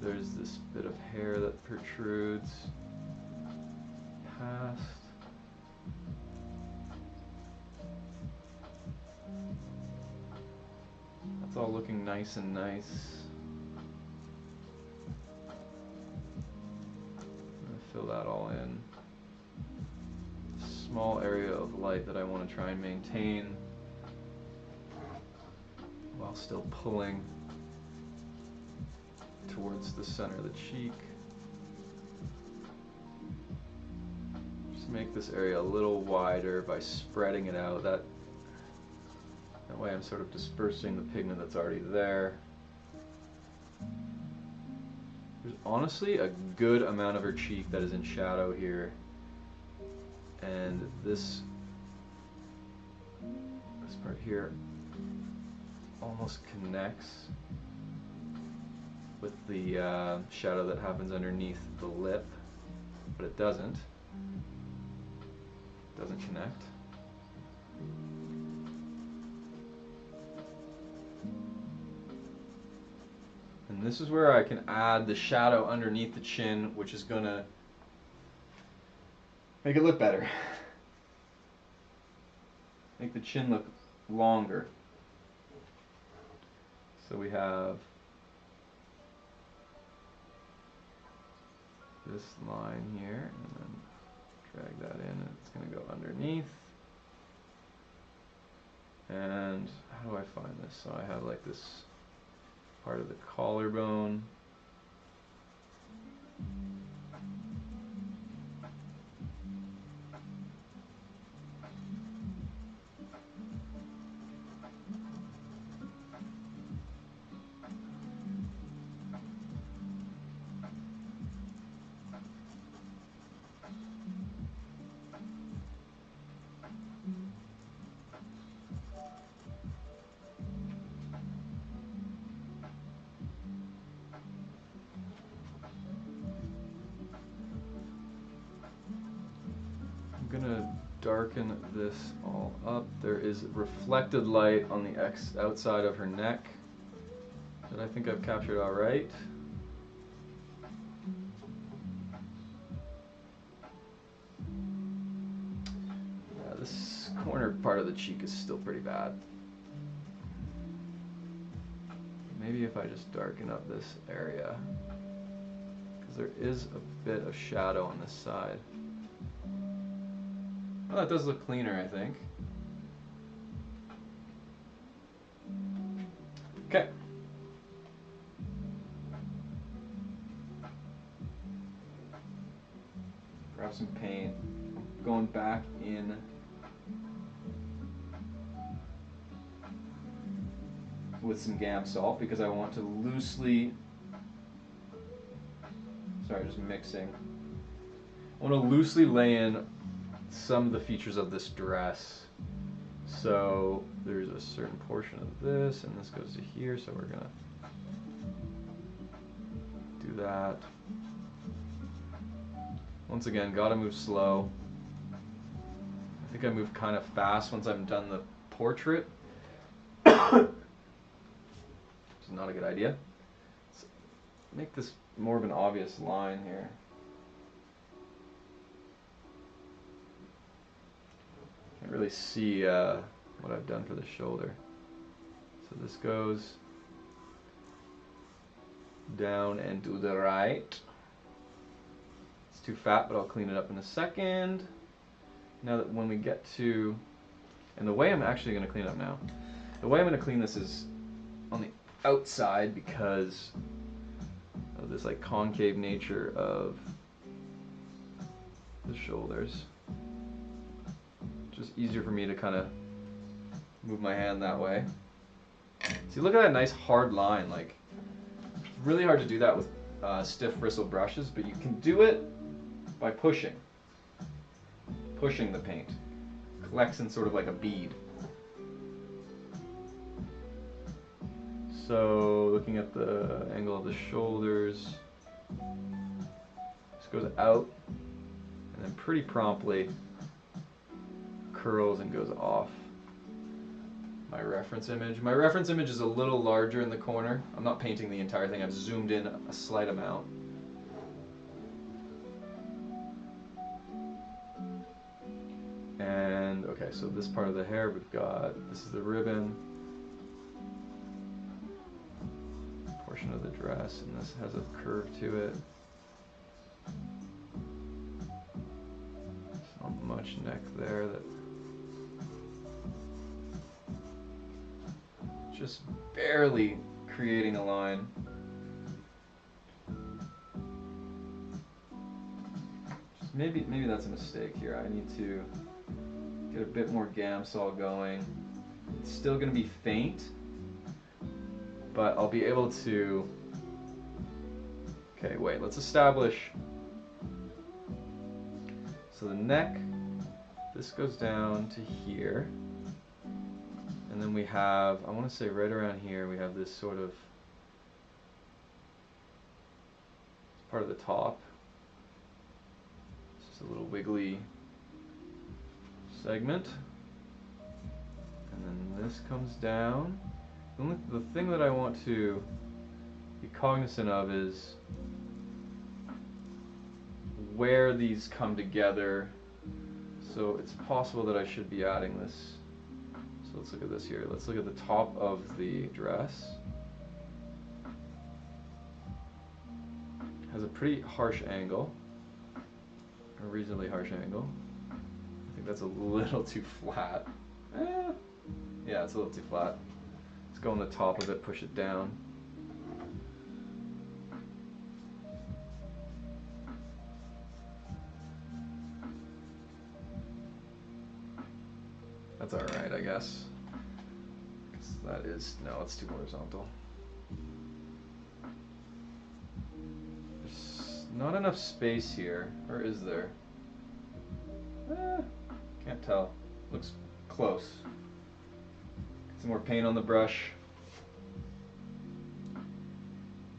There's this bit of hair that protrudes past. That's all looking nice and nice. I'm gonna fill that all in. Small area of light that I want to try and maintain while still pulling towards the center of the cheek. Just make this area a little wider by spreading it out. That way I'm sort of dispersing the pigment that's already there. There's honestly a good amount of her cheek that is in shadow here. And this part here almost connects with the shadow that happens underneath the lip, but it doesn't connect. And this is where I can add the shadow underneath the chin, which is gonna make it look better. Make the chin look longer. So we have this line here, and then drag that in, and it's going to go underneath. And how do I find this? So I have like this part of the collarbone. gonna darken this all up. There is reflected light on the outside of her neck that I think I've captured all right. Yeah, this corner part of the cheek is still pretty bad. Maybe if I just darken up this area, because there is a bit of shadow on this side. Well, that does look cleaner, I think. Okay. Grab some paint. Going back in with some Gamsol because I want to loosely, sorry, just mixing. I want to loosely lay in some of the features of this dress. So there's a certain portion of this, and this goes to here, so we're gonna do that. Once again, gotta move slow. I think I move kind of fast once I'm done the portrait. Which is not a good idea. Let's make this more of an obvious line here. Can't really see what I've done for the shoulder. So this goes down and to the right. It's too fat, but I'll clean it up in a second. Now that when we get to, and the way I'm actually going to clean it up now, the way I'm going to clean this is on the outside because of this like concave nature of the shoulders. Just easier for me to kind of move my hand that way. See, look at that nice hard line. Like, it's really hard to do that with stiff bristle brushes, but you can do it by pushing the paint. Collects in sort of like a bead. So, looking at the angle of the shoulders, this goes out, and then pretty promptly curls and goes off my reference image. My reference image is a little larger in the corner. I'm not painting the entire thing, I've zoomed in a slight amount. And okay, so this part of the hair we've got, this is the ribbon portion of the dress, and this has a curve to it. There's not much neck there, that just barely creating a line. Just maybe that's a mistake here. I need to get a bit more Gamsol going. It's still going to be faint, but I'll be able to. Okay, wait, let's establish. So the neck, this goes down to here. And then we have, I want to say right around here, we have this sort of part of the top. It's just a little wiggly segment. And then this comes down. The thing that I want to be cognizant of is where these come together. So it's possible that I should be adding this. So let's look at this here. Let's look at the top of the dress. Has a pretty harsh angle, a reasonably harsh angle. I think that's a little too flat. Yeah, it's a little too flat. Let's go on the top of it, push it down. That's alright, I guess. That is, no, it's too horizontal. There's not enough space here, or is there? Can't tell. Looks close. Get some more paint on the brush.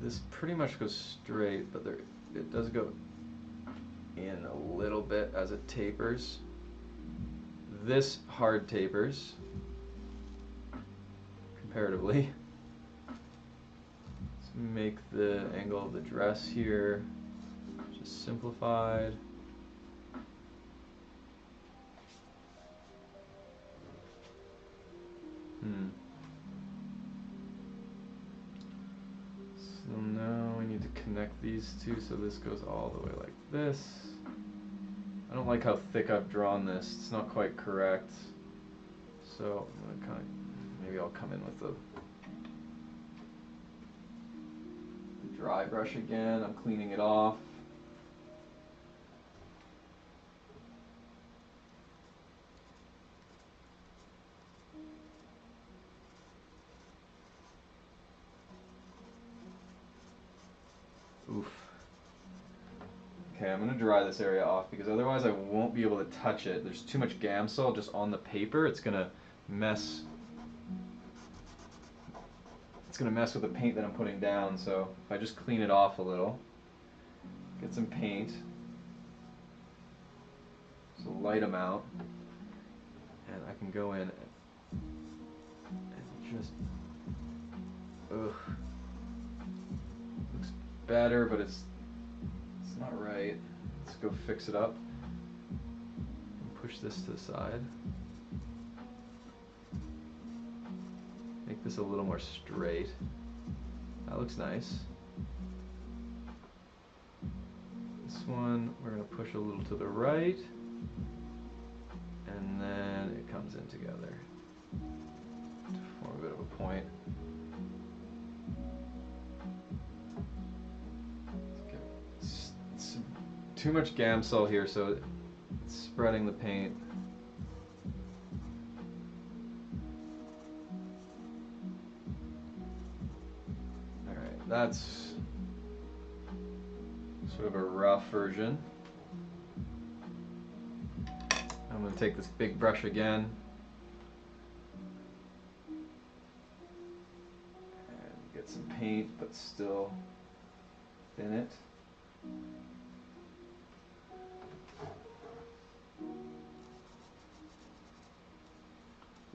This pretty much goes straight, but it does go in a little bit as it tapers. this hard tapers comparatively. Let's make the angle of the dress here just simplified. So now we need to connect these two so this goes all the way like this. I don't like how thick I've drawn this. It's not quite correct. So I'm gonna maybe I'll come in with the dry brush again. I'm cleaning it off. Oof. Okay, I'm going to dry this area off because otherwise I won't be able to touch it. There's too much Gamsol just on the paper. It's going to mess with the paint that I'm putting down. So if I just clean it off a little, get some paint, just a light amount, and I can go in and just, ugh. Looks better, but it's not right. Let's go fix it up. And push this to the side. Make this a little more straight. That looks nice. This one we're going to push a little to the right, and then it comes in together to form a bit of a point. It's too much Gamsol here, so it's spreading the paint. Alright, that's sort of a rough version. I'm going to take this big brush again and get some paint, but still thin it.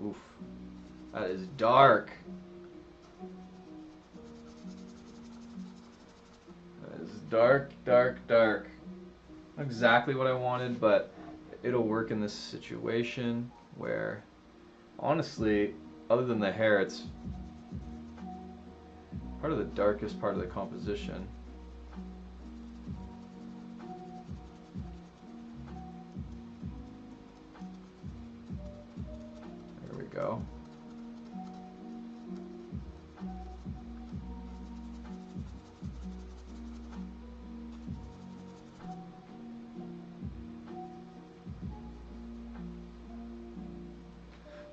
Oof, that is dark. That is dark, dark, dark. Not exactly what I wanted, but it'll work in this situation where, honestly, other than the hair, it's part of the darkest part of the composition. There we go.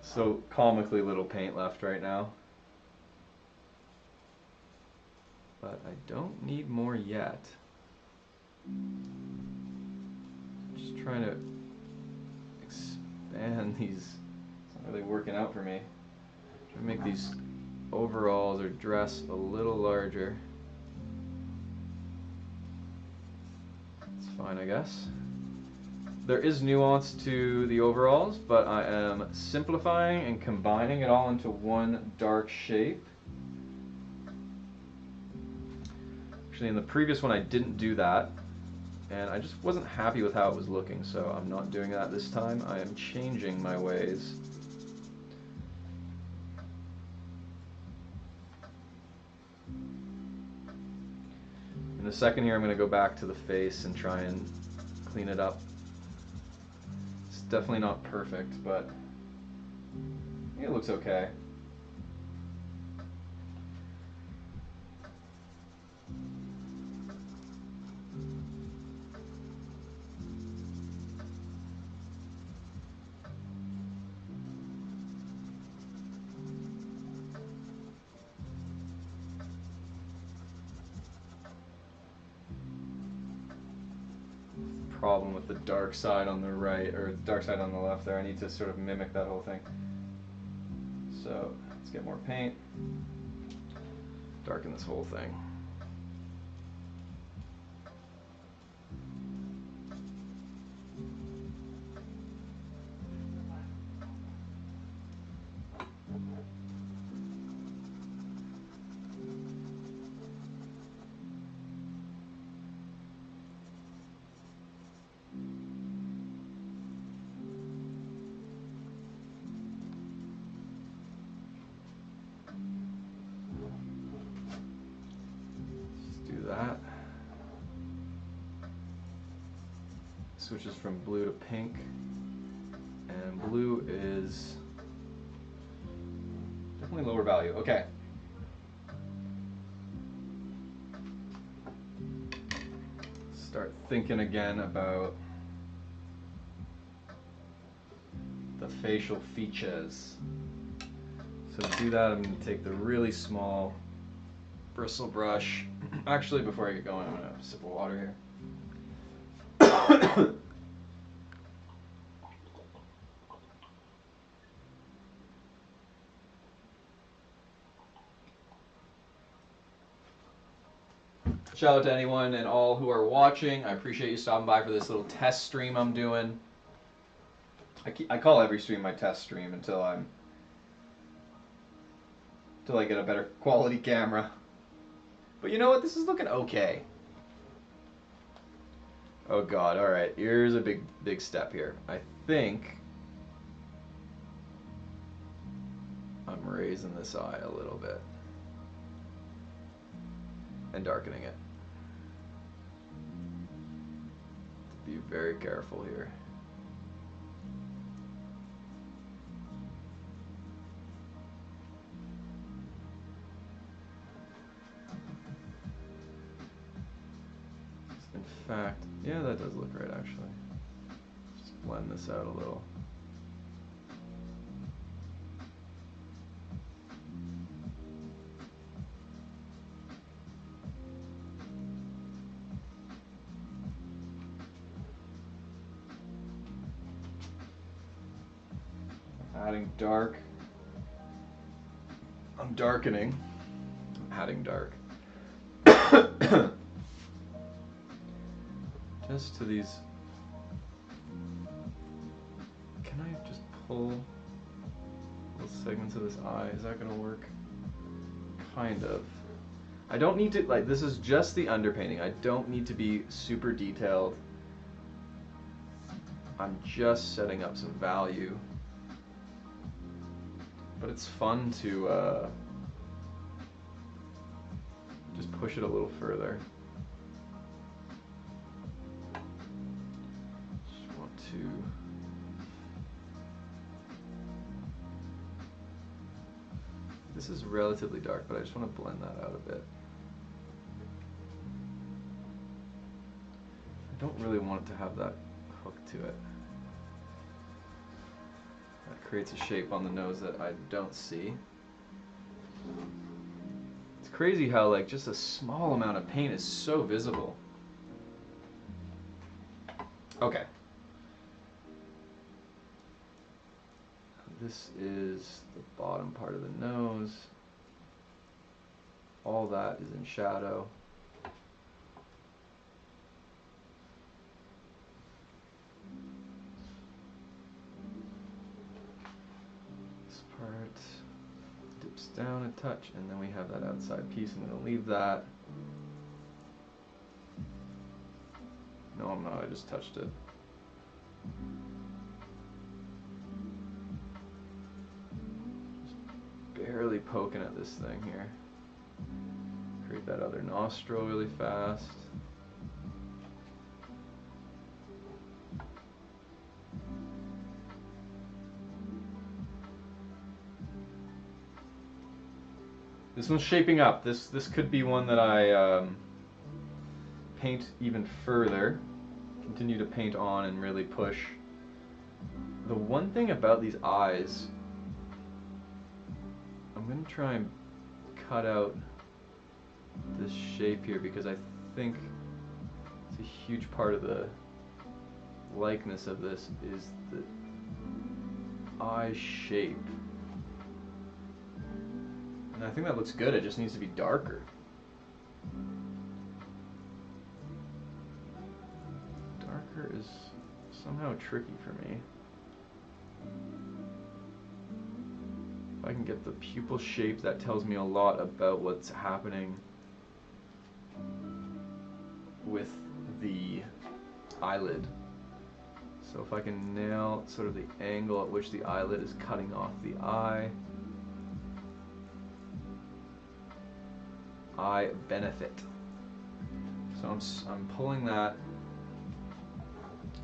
So comically little paint left right now. But I don't need more yet. I'm just trying to expand these. It's not really working out for me. Trying to make these overalls or dress a little larger. It's fine, I guess. There is nuance to the overalls, but I am simplifying and combining it all into one dark shape. Actually, in the previous one I didn't do that, and I just wasn't happy with how it was looking, so I'm not doing that this time. I am changing my ways. In a second here I'm going to go back to the face and try and clean it up. It's definitely not perfect, but I think it looks okay. Problem with the dark side on the right, or dark side on the left there. I need to sort of mimic that whole thing. So let's get more paint, darken this whole thing. switches from blue to pink, and blue is definitely lower value. Okay. Start thinking again about the facial features. So to do that, I'm going to take the really small bristle brush. Actually, before I get going, I'm going to have a sip of water here. Shout out to anyone and all who are watching. I appreciate you stopping by for this little test stream I'm doing. I call every stream my test stream until I get a better quality camera. But you know what? This is looking okay. Oh God! All right, here's a big step here. I think I'm raising this eye a little bit and darkening it. Be very careful here. In fact, yeah, that does look right actually. Just blend this out a little. Adding dark. I'm darkening. I'm adding dark. Just to these. Can I just pull little segments of this eye? Is that gonna work? Kind of. I don't need to, like, this is just the underpainting. I don't need to be super detailed. I'm just setting up some value. But it's fun to just push it a little further. Just want to this is relatively dark, but I just want to blend that out a bit. I don't really want it to have that hook to it. That creates a shape on the nose that I don't see. It's crazy how like just a small amount of paint is so visible. Okay. This is the bottom part of the nose. All that is in shadow. This part dips down a touch, and then we have that outside piece. I'm going to leave that. No, I'm not. I just touched it. Barely poking at this thing here. Create that other nostril really fast. This one's shaping up. This could be one that I paint even further. Continue to paint on and really push. The one thing about these eyes, I'm going to try and cut out this shape here because I think it's a huge part of the likeness of this is the eye shape. And I think that looks good, it just needs to be darker. Darker is somehow tricky for me. If I can get the pupil shape, that tells me a lot about what's happening with the eyelid. So if I can nail sort of the angle at which the eyelid is cutting off the eye benefit. So I'm pulling that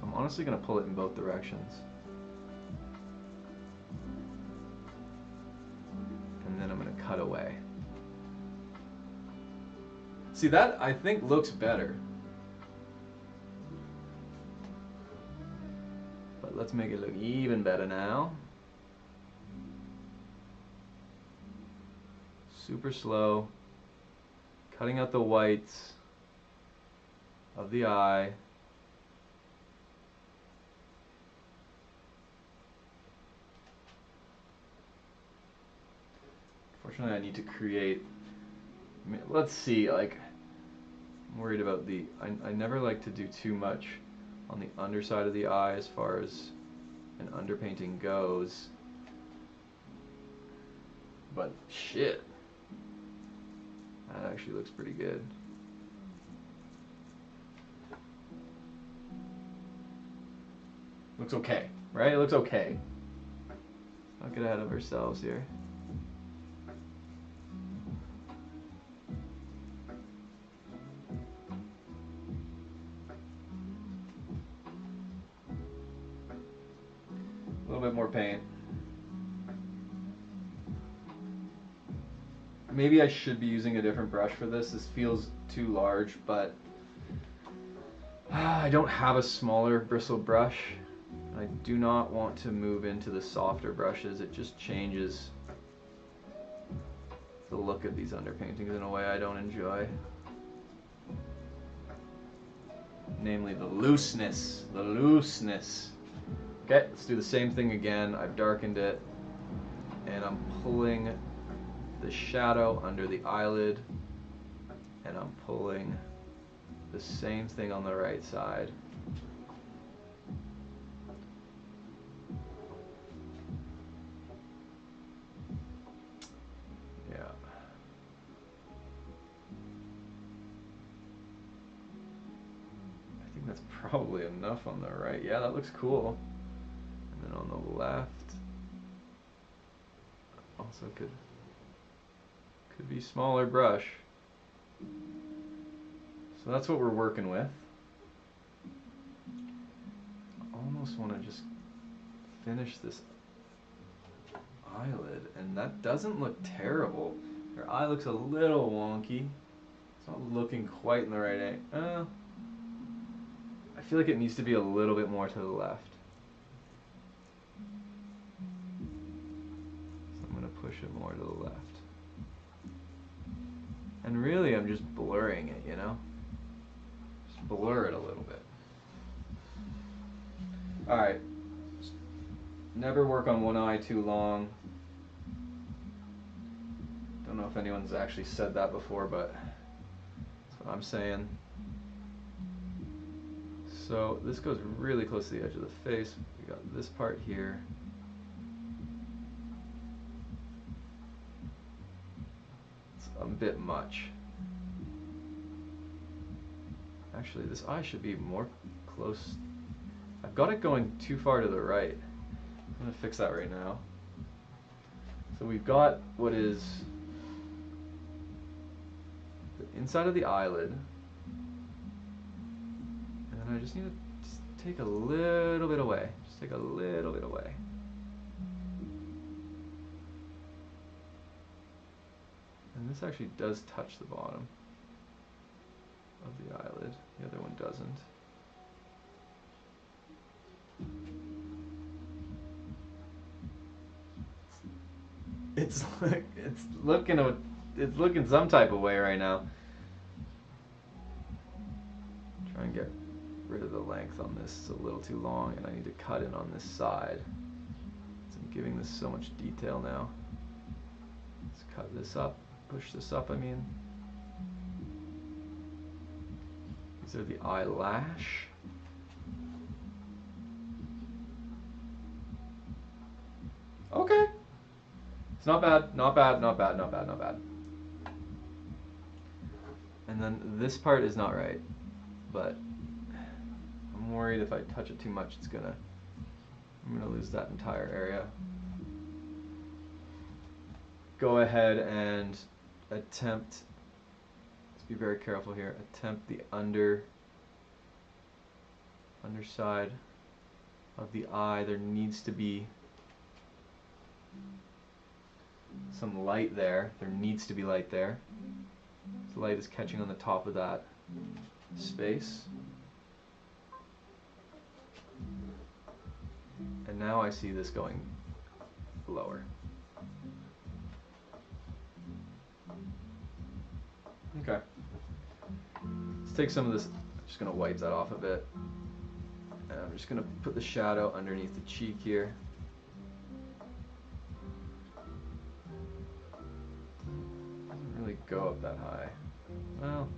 I'm honestly going to pull it in both directions. And then I'm going to cut away. See, that I think looks better. But let's make it look even better now. Super slow. Cutting out the whites of the eye. Unfortunately, I need to create, let's see, like, I'm worried about I never like to do too much on the underside of the eye as far as an underpainting goes. But shit, that actually looks pretty good. Looks okay, right? It looks okay. Let's not get ahead of ourselves here. A little bit more paint. Maybe I should be using a different brush for this. This feels too large, but I don't have a smaller bristle brush. I do not want to move into the softer brushes. It just changes the look of these underpaintings in a way I don't enjoy. Namely the looseness. The looseness. Okay, let's do the same thing again. I've darkened it, and I'm pulling the shadow under the eyelid, and I'm pulling the same thing on the right side. Yeah. I think that's probably enough on the right. Yeah, that looks cool. And then on the left, also could be smaller brush. So that's what we're working with. I almost want to just finish this eyelid, and that doesn't look terrible. Her eye looks a little wonky. It's not looking quite in the right angle. I feel like it needs to be a little bit more to the left. So I'm going to push it more to the left. And really, I'm just blurring it, you know? Just blur it a little bit. Alright. Never work on one eye too long. Don't know if anyone's actually said that before, but that's what I'm saying. So this goes really close to the edge of the face. We got this part here. A bit much. Actually, this eye should be more close. I've got it going too far to the right. I'm going to fix that right now. So we've got what is the inside of the eyelid. And I just need to take a little bit away. Just take a little bit away. And this actually does touch the bottom of the eyelid. The other one doesn't. It's looking some type of way right now. Try and get rid of the length on this. It's a little too long, and I need to cut in on this side. So I'm giving this so much detail now. Let's cut this up. Push this up, I mean. These are the eyelash. Okay. It's not bad, not bad, not bad, not bad, not bad. And then this part is not right, but I'm worried if I touch it too much, I'm gonna lose that entire area. Go ahead and attempt, let's be very careful here, attempt the underside of the eye, there needs to be some light there. There needs to be light there. The light is catching on the top of that space. And now I see this going lower. Okay. Let's take some of this, I'm just going to wipe that off a bit. And I'm just going to put the shadow underneath the cheek here. Doesn't really go up that high. Well,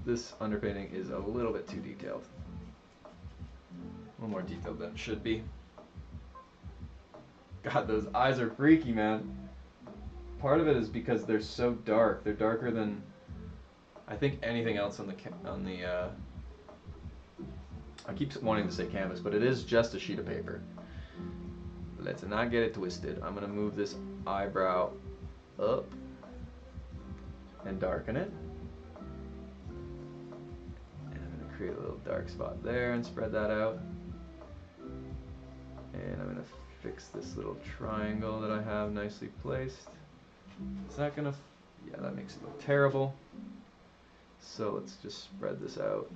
this underpainting is a little bit too detailed. A little more detailed than it should be. God, those eyes are freaky, man. Part of it is because they're so dark. They're darker than I think anything else on the I keep wanting to say canvas, but it is just a sheet of paper. Let's not get it twisted. I'm gonna move this eyebrow up and darken it. And I'm gonna create a little dark spot there and spread that out. And I'm gonna fix this little triangle that I have nicely placed. Is that gonna, yeah, that makes it look terrible. So let's just spread this out.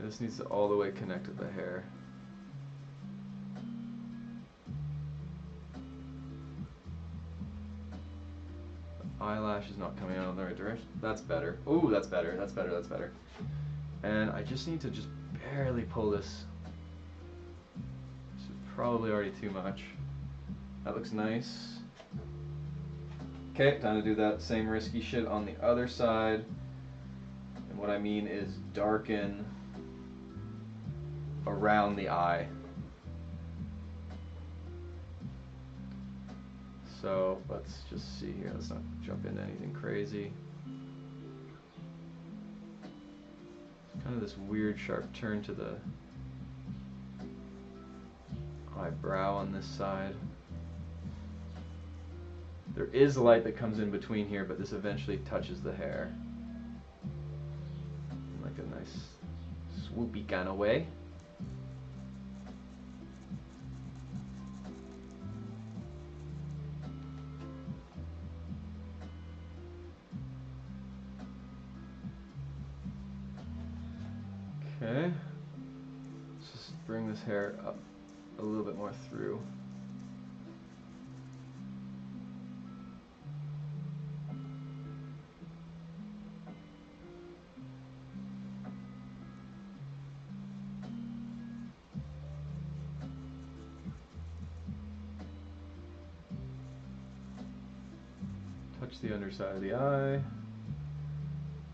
This needs to all the way connect to the hair. The eyelash is not coming out in the right direction. That's better. Ooh, that's better. That's better. That's better. And I just need to just barely pull this. This is probably already too much. That looks nice. Okay, time to do that same risky shit on the other side. And what I mean is darken around the eye. So let's just see here. Let's not jump into anything crazy. It's kind of this weird sharp turn to the eyebrow on this side. There is light that comes in between here, but this eventually touches the hair. Like a nice swoopy kind of way. Okay, let's just bring this hair up a little bit more through. Touch the underside of the eye.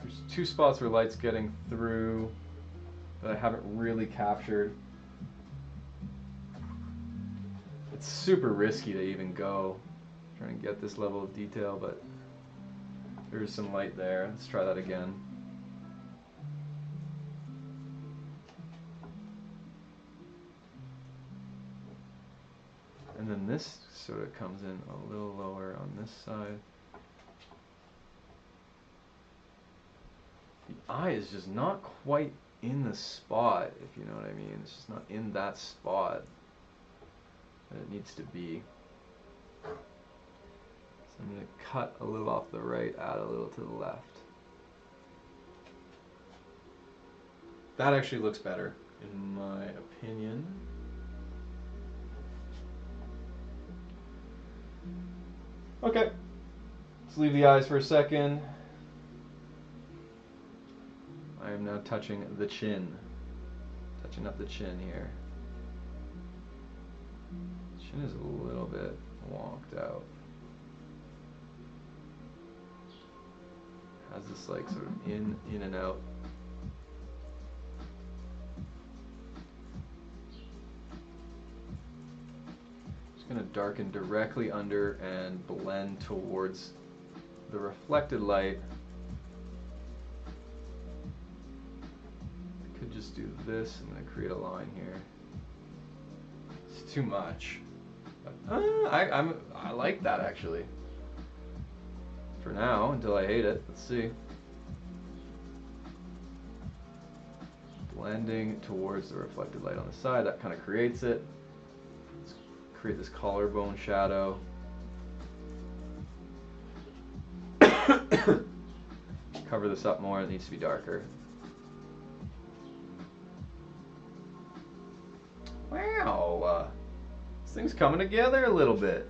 There's two spots where light's getting through that I haven't really captured. It's super risky to even go trying to get this level of detail, but there's some light there. Let's try that again. And then this sort of comes in a little lower on this side. The eye is just not quite in the spot, if you know what I mean. It's just not in that spot that it needs to be. So I'm going to cut a little off the right, add a little to the left. That actually looks better, in my opinion. Okay, let's leave the eyes for a second. I am now touching the chin. Touching up the chin here. Chin is a little bit wonked out. Has this like sort of in and out. Just gonna darken directly under and blend towards the reflected light. I could just do this. I'm gonna create a line here. It's too much. I like that actually. For now, until I hate it. Let's see. Blending towards the reflected light on the side. That kind of creates it. Let's create this collarbone shadow. Cover this up more. It needs to be darker. Wow. This thing's coming together a little bit.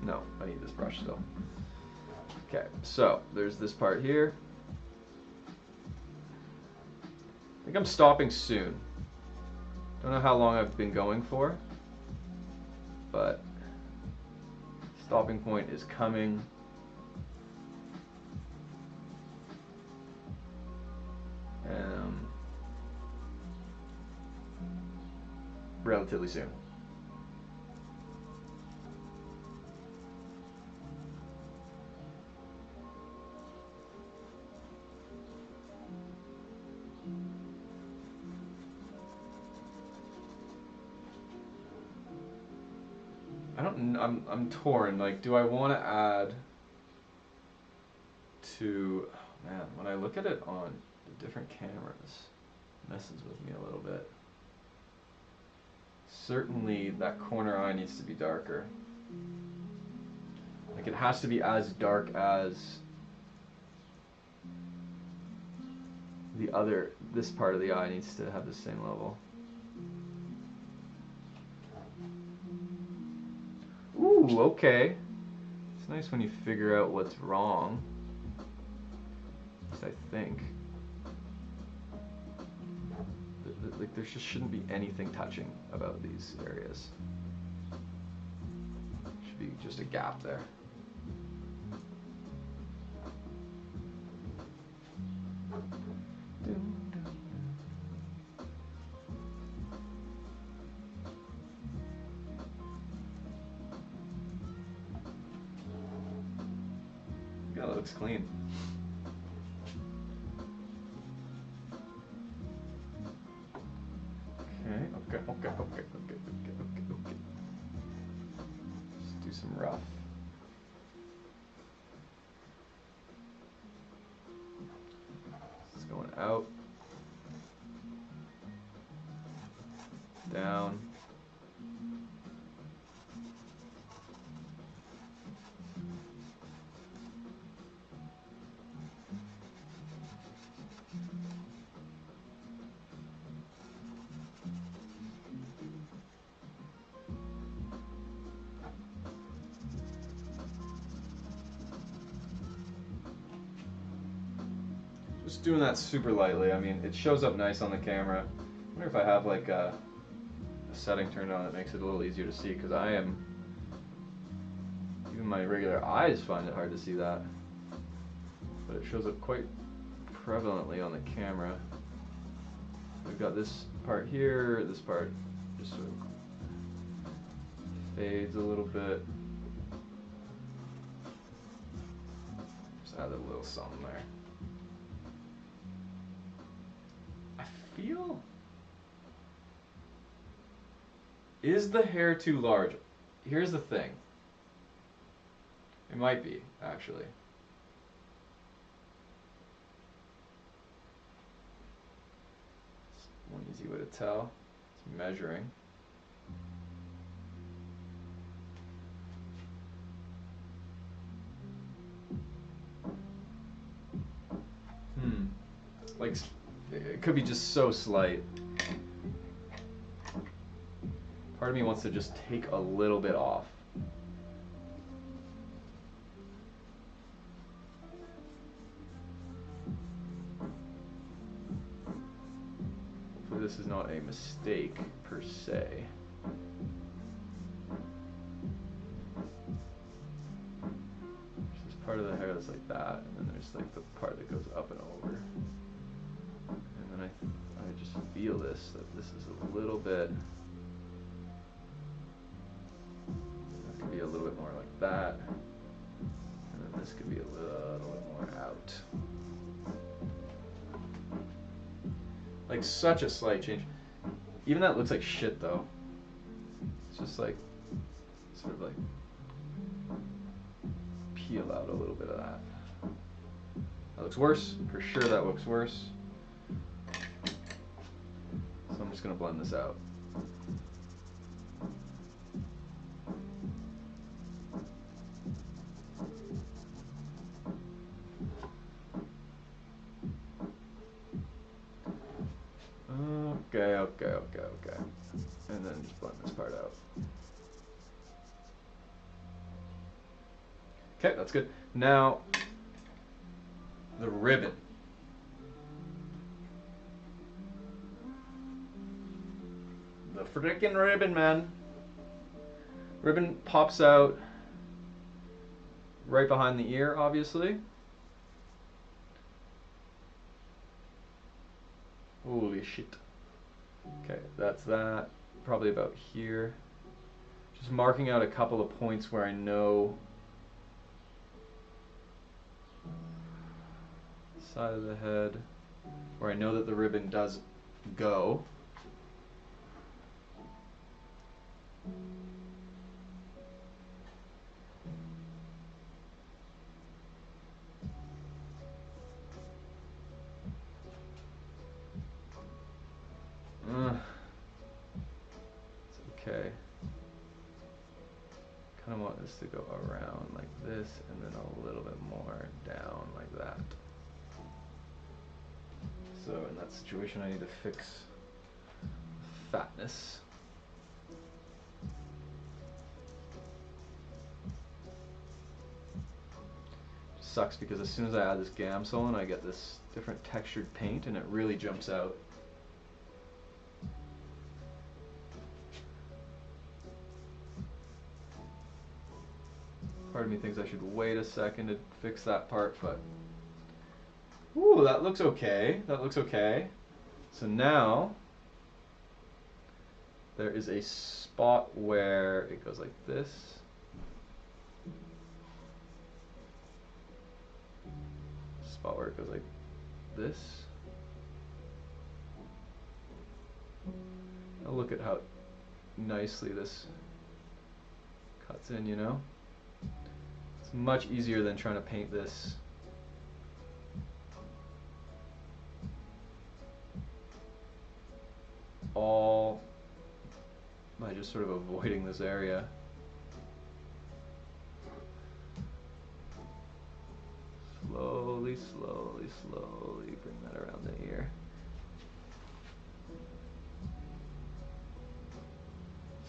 No, I need this brush still. Okay, so there's this part here. I think I'm stopping soon. Don't know how long I've been going for, but stopping point is coming. Relatively soon. I'm torn. Like, do I want to add to, oh man, when I look at it on the different cameras, it messes with me a little bit. Certainly that corner eye needs to be darker. Like, it has to be as dark as the other, this part of the eye needs to have the same level. Ooh, okay. It's nice when you figure out what's wrong. At least I think. Like, there just shouldn't be anything touching about these areas. Should be just a gap there. Yeah, that looks clean. Okay. Just do some rough. It's going out, down. Just doing that super lightly. I mean, it shows up nice on the camera. I wonder if I have like a setting turned on that makes it a little easier to see, because even my regular eyes find it hard to see that. But it shows up quite prevalently on the camera. We've got this part here, this part just sort of fades a little bit. Just add a little something there. Is the hair too large? Here's the thing. It might be, actually. It's one easy way to tell. It's measuring. Like, it could be just so slight. Part of me wants to just take a little bit off. Hopefully this is not a mistake per se. part of the hair that's like that, and then there's like the part that goes up and over. And then I just feel this, that this is a little bit, that could be a little bit more like that, and then this could be a little bit more out. Like such a slight change. Even that looks like shit though. It's just like, sort of like, peel out a little bit of that. That looks worse, for sure that looks worse. So I'm just gonna blend this out. Okay. And then just blend this part out. Okay, that's good. Now, the ribbon. The frickin' ribbon, man. Ribbon pops out right behind the ear, obviously. Holy shit. Okay, that's that. Probably about here. Just marking out a couple of points where I know side of the head, where I know that the ribbon does go. It's okay. Kind of want this to go around like this and then a little bit more down like that. So in that situation I need to fix fatness. Sucks because as soon as I add this Gamsol in, I get this different textured paint and it really jumps out. Part of me thinks I should wait a second to fix that part, but ooh, that looks okay. That looks okay. So now there is a spot where it goes like this. Spot where it goes like this. Now look at how nicely this cuts in, you know? It's much easier than trying to paint this all by just sort of avoiding this area. Slowly, slowly, slowly bring that around the ear.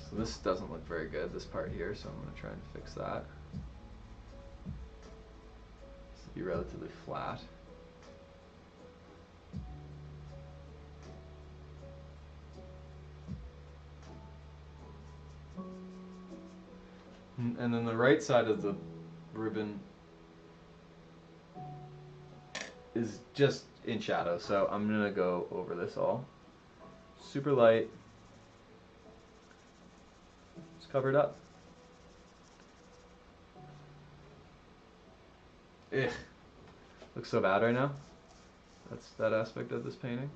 So this doesn't look very good, this part here, so I'm going to try and fix that. This will be relatively flat. And then the right side of the ribbon is just in shadow, so I'm going to go over this all. Super light. Just cover it up. Ugh. Looks so bad right now. That's that aspect of this painting.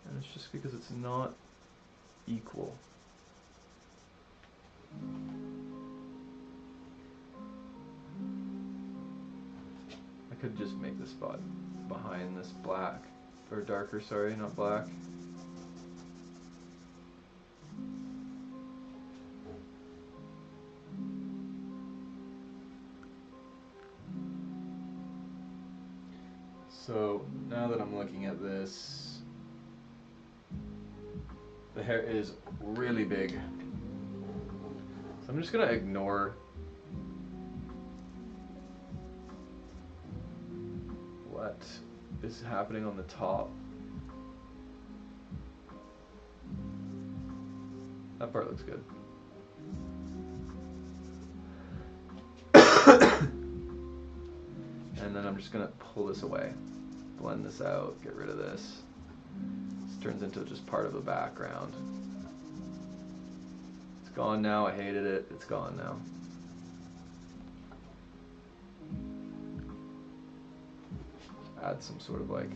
And it's just because it's not equal. I could just make the spot behind this black, or darker, sorry, not black. So now that I'm looking at this, the hair is really big. So I'm just gonna ignore what is happening on the top. That part looks good. And then I'm just going to pull this away. Blend this out, get rid of this. This turns into just part of the background. It's gone now, I hated it, it's gone now. Add some sort of like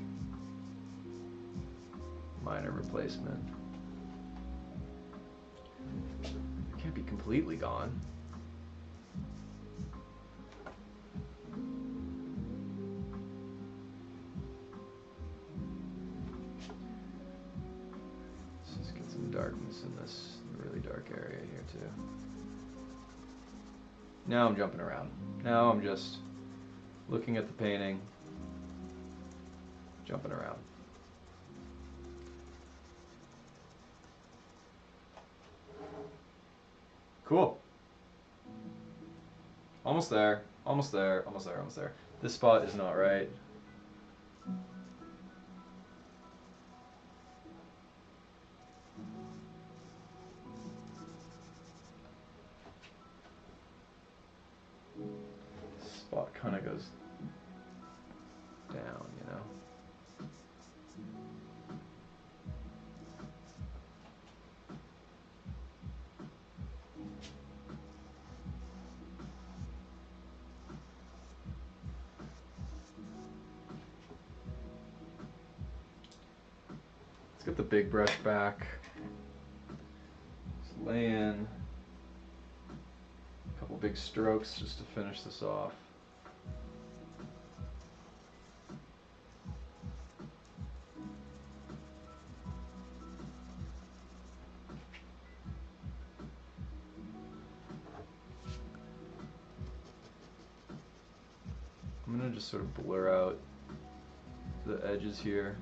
minor replacement. It can't be completely gone. Let's just get some darkness in this really dark area here too. Now I'm jumping around. Now I'm just looking at the painting, jumping around. Cool. Almost there, almost there, almost there, almost there. This spot is not right. This spot kind of goes down, you know. Let's get the big brush back. Just lay in a couple big strokes just to finish this off. I'm going to just sort of blur out the edges here.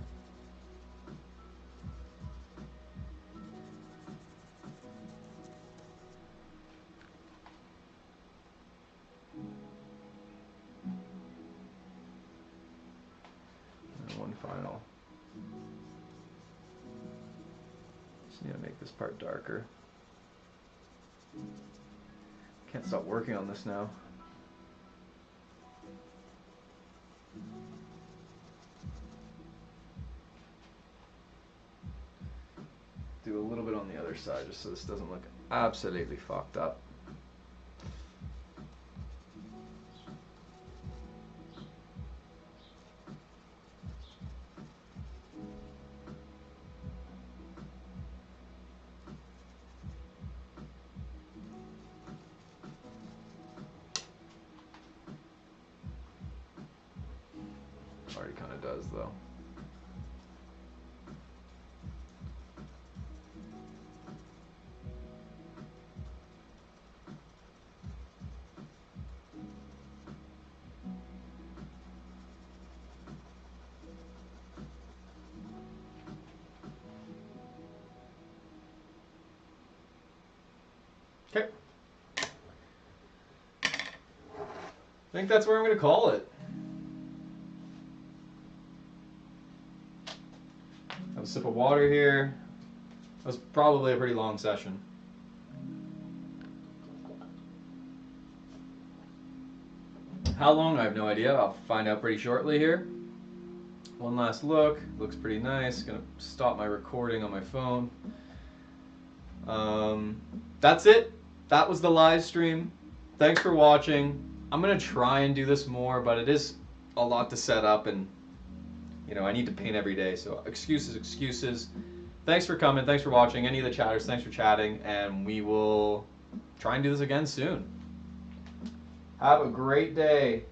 One final. Just need to make this part darker. Can't stop working on this now. Do a little bit on the other side just so this doesn't look absolutely fucked up. Already kind of does though. Okay. I think that's where I'm going to call it. Have a sip of water here. That was probably a pretty long session. How long? I have no idea. I'll find out pretty shortly here. One last look. Looks pretty nice. Gonna stop my recording on my phone. That's it. That was the live stream. Thanks for watching. I'm gonna try and do this more, but it is a lot to set up, and you know, I need to paint every day, so excuses. Thanks for coming, thanks for watching. Any of the chatters, thanks for chatting, and we will try and do this again soon. Have a great day.